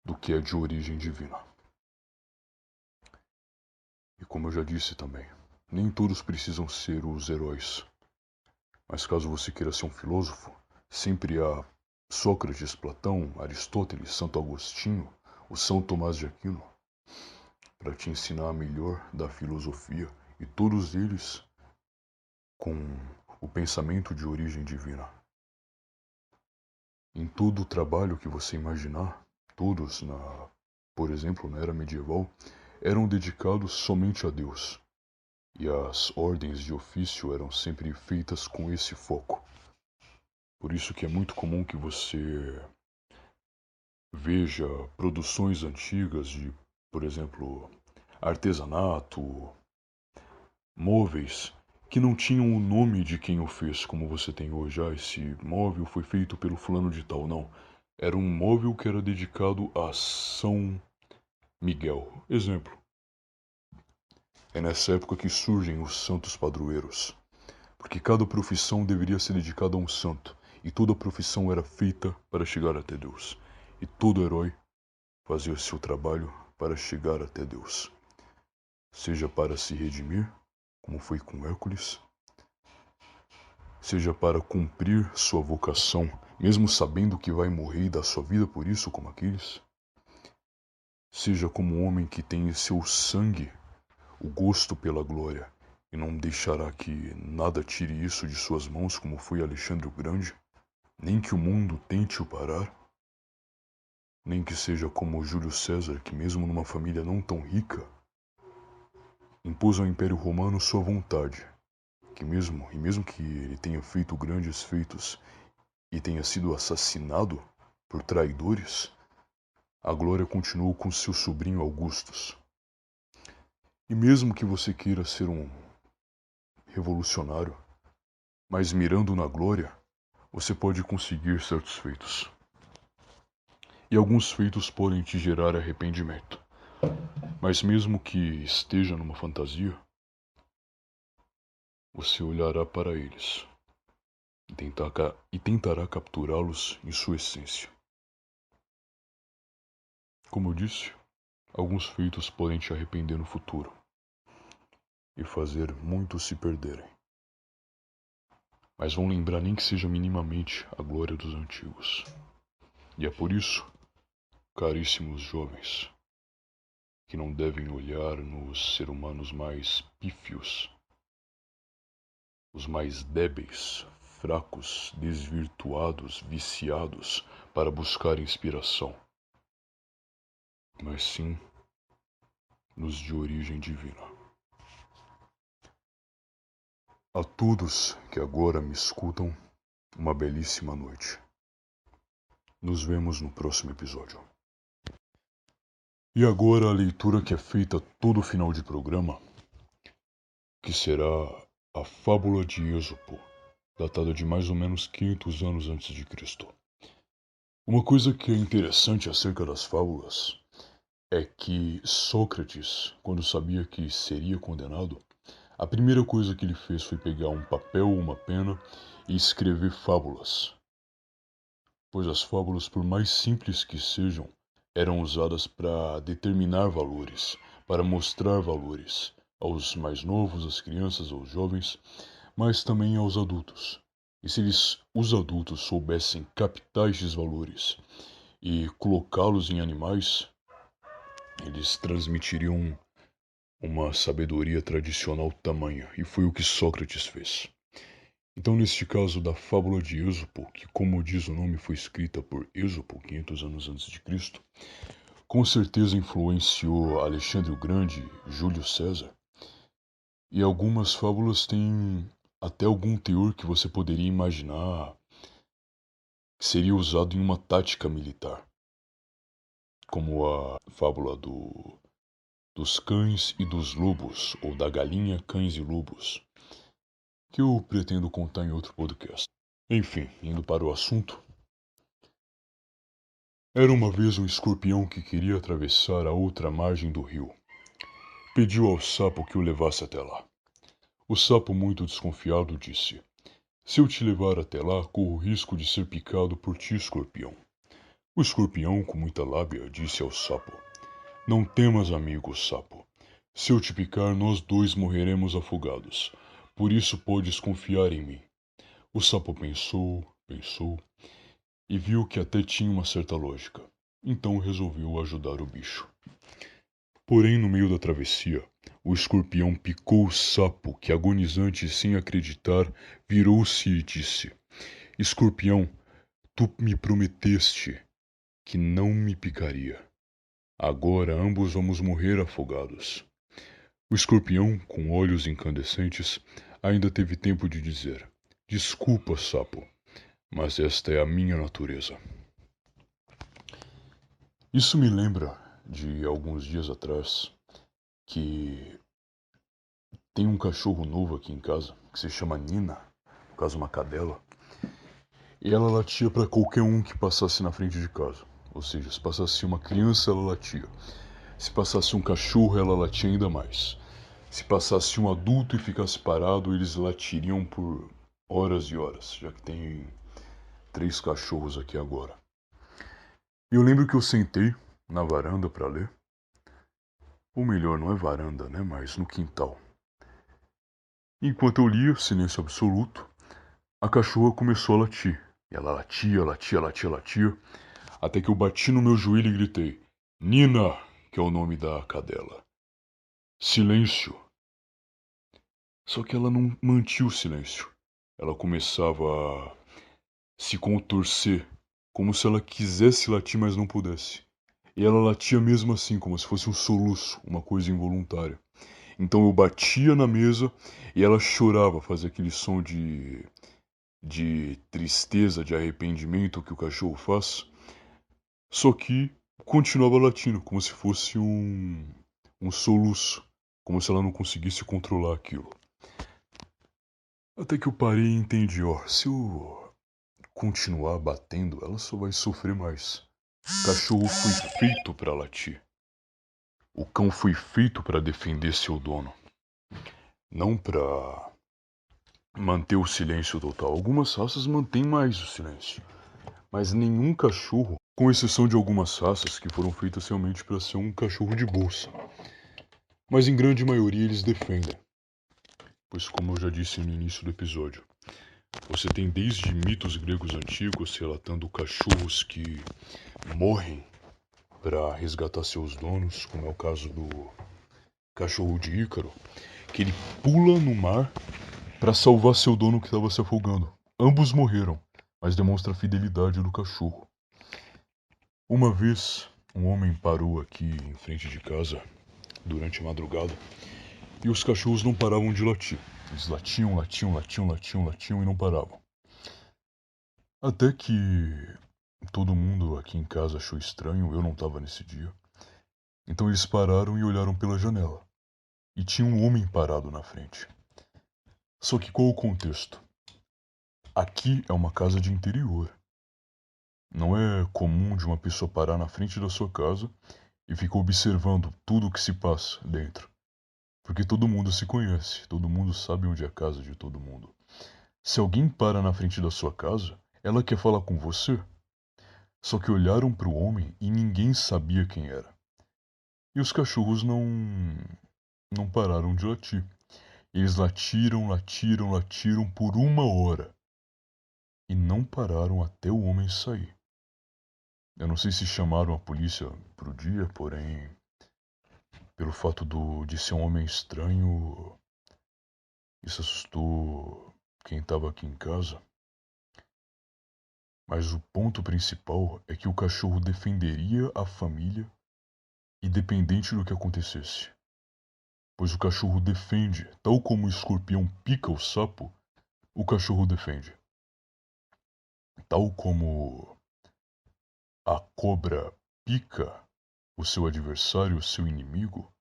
do que é de origem divina. E como eu já disse também, nem todos precisam ser os heróis. Mas caso você queira ser um filósofo, sempre há Sócrates, Platão, Aristóteles, Santo Agostinho, o São Tomás de Aquino, para te ensinar melhor da filosofia, e todos eles com o pensamento de origem divina. Em todo o trabalho que você imaginar, todos, por exemplo, na era medieval, eram dedicados somente a Deus. E as ordens de ofício eram sempre feitas com esse foco. Por isso que é muito comum que você veja produções antigas de, por exemplo, artesanato, móveis, que não tinham o nome de quem o fez, como você tem hoje. Ah, esse móvel foi feito pelo fulano de tal. Não. Era um móvel que era dedicado a São Miguel. Exemplo. É nessa época que surgem os santos padroeiros, porque cada profissão deveria ser dedicada a um santo, e toda profissão era feita para chegar até Deus, e todo herói fazia o seu trabalho para chegar até Deus, seja para se redimir, como foi com Hércules, seja para cumprir sua vocação, mesmo sabendo que vai morrer e dar sua vida por isso, como Aquiles, seja como um homem que tem em seu sangue o gosto pela glória, e não deixará que nada tire isso de suas mãos, como foi Alexandre o Grande, nem que o mundo tente o parar, nem que seja como Júlio César, que mesmo numa família não tão rica, impôs ao Império Romano sua vontade, que mesmo que ele tenha feito grandes feitos e tenha sido assassinado por traidores, a glória continuou com seu sobrinho Augustus. E mesmo que você queira ser um revolucionário, mas mirando na glória, você pode conseguir certos feitos. E alguns feitos podem te gerar arrependimento. Mas mesmo que esteja numa fantasia, você olhará para eles e tentará capturá-los em sua essência. Como eu disse, alguns feitos podem te arrepender no futuro e fazer muitos se perderem. Mas vão lembrar nem que seja minimamente a glória dos antigos. E é por isso, caríssimos jovens, que não devem olhar nos seres humanos mais pífios, os mais débeis, fracos, desvirtuados, viciados para buscar inspiração, mas sim nos de origem divina. A todos que agora me escutam, uma belíssima noite. Nos vemos no próximo episódio. E agora a leitura que é feita todo final de programa, que será a Fábula de Êxopo, datada de mais ou menos 500 anos antes de Cristo. Uma coisa que é interessante acerca das fábulas é que Sócrates, quando sabia que seria condenado, a primeira coisa que ele fez foi pegar um papel ou uma pena e escrever fábulas. Pois as fábulas, por mais simples que sejam, eram usadas para determinar valores, para mostrar valores aos mais novos, às crianças, aos jovens, mas também aos adultos. E se os adultos soubessem captar esses valores e colocá-los em animais, eles transmitiriam uma sabedoria tradicional tamanha, e foi o que Sócrates fez. Então, neste caso da Fábula de Êxopo, que como diz o nome foi escrita por Êxopo 500 anos antes de Cristo, com certeza influenciou Alexandre o Grande, Júlio César, e algumas fábulas têm até algum teor que você poderia imaginar que seria usado em uma tática militar, como a fábula dos cães e dos lobos, ou da galinha, cães e lobos, que eu pretendo contar em outro podcast. Enfim, indo para o assunto. Era uma vez um escorpião que queria atravessar a outra margem do rio. Pediu ao sapo que o levasse até lá. O sapo, muito desconfiado, disse: "Se eu te levar até lá, corro o risco de ser picado por ti, escorpião." O escorpião, com muita lábia, disse ao sapo: "Não temas, amigo sapo. Se eu te picar, nós dois morreremos afogados. Por isso podes confiar em mim." O sapo pensou e viu que até tinha uma certa lógica. Então resolveu ajudar o bicho. Porém, no meio da travessia, o escorpião picou o sapo, que, agonizante e sem acreditar, virou-se e disse: "Escorpião, tu me prometeste que não me picaria. Agora ambos vamos morrer afogados. O escorpião, com olhos incandescentes, ainda teve tempo de dizer: Desculpa, sapo, mas esta é a minha natureza. Isso me lembra de alguns dias atrás que tem um cachorro novo aqui em casa que se chama Nina, no caso uma cadela, e ela latia para qualquer um que passasse na frente de casa. Ou seja, se passasse uma criança, ela latia. Se passasse um cachorro, ela latia ainda mais. Se passasse um adulto e ficasse parado, eles latiriam por horas e horas, já que tem 3 cachorros aqui agora. E eu lembro que eu sentei na varanda para ler. Ou melhor, não é varanda, né? Mas no quintal. Enquanto eu lia, silêncio absoluto, a cachorra começou a latir. E ela latia, latia, latia, latia, até que eu bati no meu joelho e gritei: Nina, que é o nome da cadela. Silêncio. Só que ela não mantinha o silêncio. Ela começava a se contorcer, como se ela quisesse latir, mas não pudesse. E ela latia mesmo assim, como se fosse um soluço, uma coisa involuntária. Então eu batia na mesa e ela chorava, fazia aquele som de tristeza, de arrependimento que o cachorro faz. Só que continuava latindo, como se fosse um soluço, como se ela não conseguisse controlar aquilo. Até que eu parei e entendi, se eu continuar batendo, ela só vai sofrer mais. O cachorro foi feito para latir. O cão foi feito para defender seu dono, não para manter o silêncio total. Algumas raças mantêm mais o silêncio, mas nenhum cachorro, com exceção de algumas raças que foram feitas realmente para ser um cachorro de bolsa. Mas em grande maioria eles defendem, pois como eu já disse no início do episódio, você tem desde mitos gregos antigos relatando cachorros que morrem para resgatar seus donos, como é o caso do cachorro de Ícaro, que ele pula no mar para salvar seu dono que estava se afogando. Ambos morreram, mas demonstra a fidelidade do cachorro. Uma vez, um homem parou aqui em frente de casa durante a madrugada e os cachorros não paravam de latir. Eles latiam, latiam, latiam, latiam, latiam e não paravam. Até que todo mundo aqui em casa achou estranho, eu não estava nesse dia. Então eles pararam e olharam pela janela. E tinha um homem parado na frente. Só que qual o contexto? Aqui é uma casa de interior. Não é comum de uma pessoa parar na frente da sua casa e ficar observando tudo o que se passa dentro. Porque todo mundo se conhece, todo mundo sabe onde é a casa de todo mundo. Se alguém para na frente da sua casa, ela quer falar com você. Só que olharam para o homem e ninguém sabia quem era. E os cachorros não pararam de latir. Eles latiram, latiram, latiram por 1 hora. E não pararam até o homem sair. Eu não sei se chamaram a polícia pro dia, porém, pelo fato de ser um homem estranho, isso assustou quem estava aqui em casa. Mas o ponto principal é que o cachorro defenderia a família, independente do que acontecesse. Pois o cachorro defende, tal como o escorpião pica o sapo, o cachorro defende. Tal como a cobra pica o seu adversário, o seu inimigo,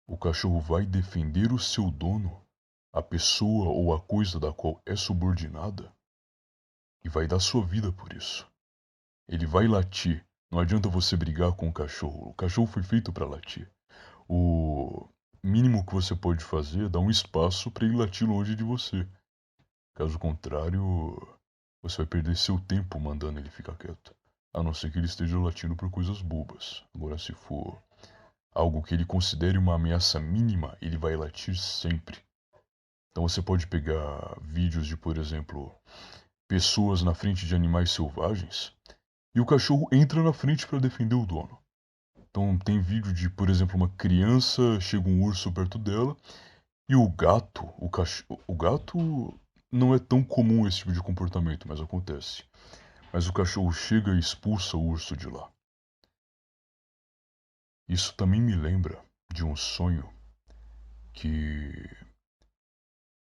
o cachorro vai defender o seu dono, a pessoa ou a coisa da qual é subordinada, e vai dar sua vida por isso. Ele vai latir. Não adianta você brigar com o cachorro. O cachorro foi feito para latir. O mínimo que você pode fazer é dar um espaço para ele latir longe de você. Caso contrário, você vai perder seu tempo mandando ele ficar quieto. A não ser que ele esteja latindo por coisas bobas. Agora, se for algo que ele considere uma ameaça mínima, ele vai latir sempre. Então você pode pegar vídeos de, por exemplo, pessoas na frente de animais selvagens e o cachorro entra na frente para defender o dono. Então tem vídeo de, por exemplo, uma criança, chega um urso perto dela e o gato, o gato não é tão comum esse tipo de comportamento, mas acontece. mas o cachorro chega e expulsa o urso de lá. Isso também me lembra de um sonho que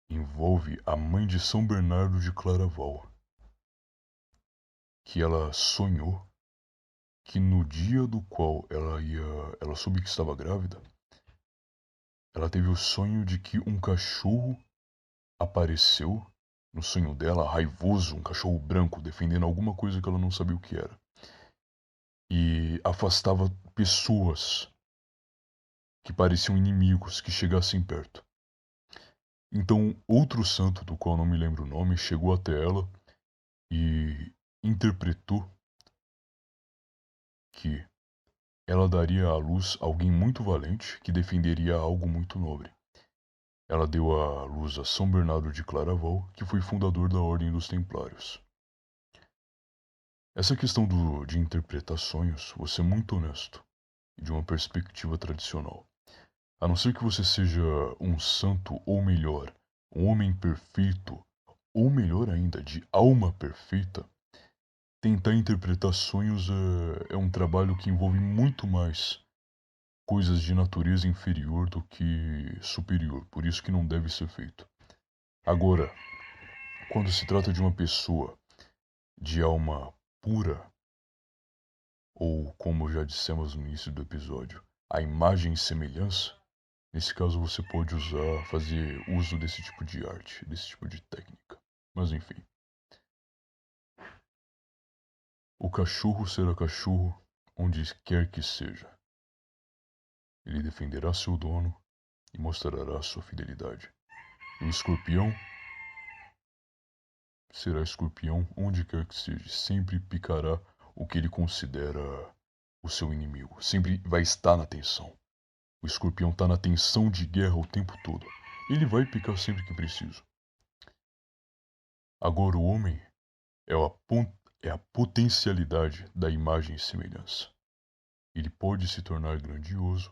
envolve a mãe de São Bernardo de Claraval, que ela sonhou que no dia do qual ela soube que estava grávida, ela teve o sonho de que um cachorro apareceu no sonho dela, raivoso, um cachorro branco, defendendo alguma coisa que ela não sabia o que era. E afastava pessoas que pareciam inimigos que chegassem perto. Então, outro santo, do qual não me lembro o nome, chegou até ela e interpretou que ela daria à luz alguém muito valente que defenderia algo muito nobre. Ela deu à luz a São Bernardo de Claraval, que foi fundador da Ordem dos Templários. Essa questão de interpretar sonhos, vou ser muito honesto, e de uma perspectiva tradicional. A não ser que você seja um santo, ou melhor, um homem perfeito, ou melhor ainda, de alma perfeita, tentar interpretar sonhos é um trabalho que envolve muito mais coisas de natureza inferior do que superior, por isso que não deve ser feito. Agora, quando se trata de uma pessoa de alma pura, ou como já dissemos no início do episódio, a imagem e semelhança, nesse caso você pode fazer uso desse tipo de arte, desse tipo de técnica. Mas enfim. O cachorro será cachorro onde quer que seja. Ele defenderá seu dono e mostrará sua fidelidade. O escorpião será escorpião onde quer que seja. Sempre picará o que ele considera o seu inimigo. Sempre vai estar na tensão. O escorpião está na tensão de guerra o tempo todo. Ele vai picar sempre que preciso. Agora o homem é a potencialidade da imagem e semelhança. Ele pode se tornar grandioso,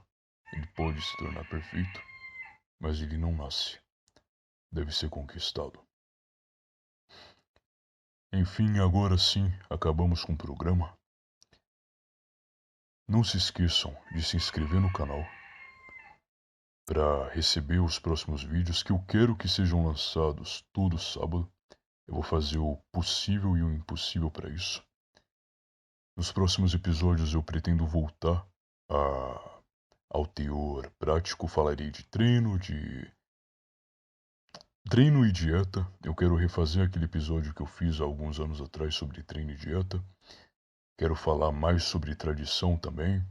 ele pode se tornar perfeito, mas ele não nasce. Deve ser conquistado. Enfim, agora sim, acabamos com o programa. Não se esqueçam de se inscrever no canal para receber os próximos vídeos que eu quero que sejam lançados todo sábado. Eu vou fazer o possível e o impossível para isso. Nos próximos episódios eu pretendo voltar ao teor prático. Falarei de treino e dieta. Eu quero refazer aquele episódio que eu fiz há alguns anos atrás sobre treino e dieta. Quero falar mais sobre tradição também.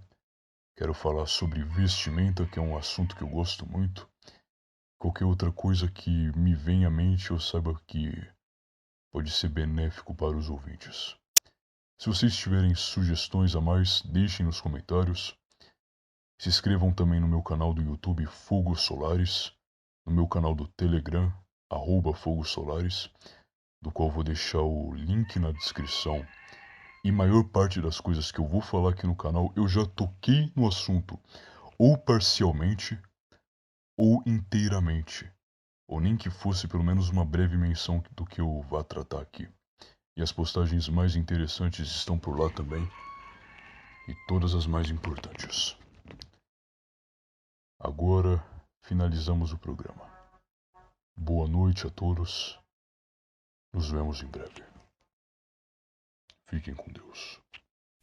Quero falar sobre vestimenta, que é um assunto que eu gosto muito. Qualquer outra coisa que me venha à mente, eu saiba que pode ser benéfico para os ouvintes. Se vocês tiverem sugestões a mais, deixem nos comentários. Se inscrevam também no meu canal do YouTube Fogo Solares, no meu canal do Telegram, @FogoSolares, do qual vou deixar o link na descrição. E maior parte das coisas que eu vou falar aqui no canal, eu já toquei no assunto, ou parcialmente, ou inteiramente. Ou nem que fosse pelo menos uma breve menção do que eu vá tratar aqui. E as postagens mais interessantes estão por lá também. E todas as mais importantes. Agora finalizamos o programa. Boa noite a todos. Nos vemos em breve. Fiquem com Deus.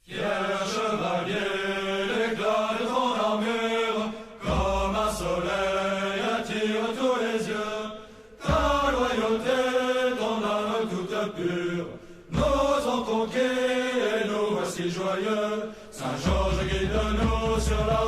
Fier chevalier, l'éclat de ton armure, comme un soleil attire tous les yeux. Ta loyauté, ton âme toute pure, nous ont conquis et nous voici joyeux. Saint Georges guide-nous sur la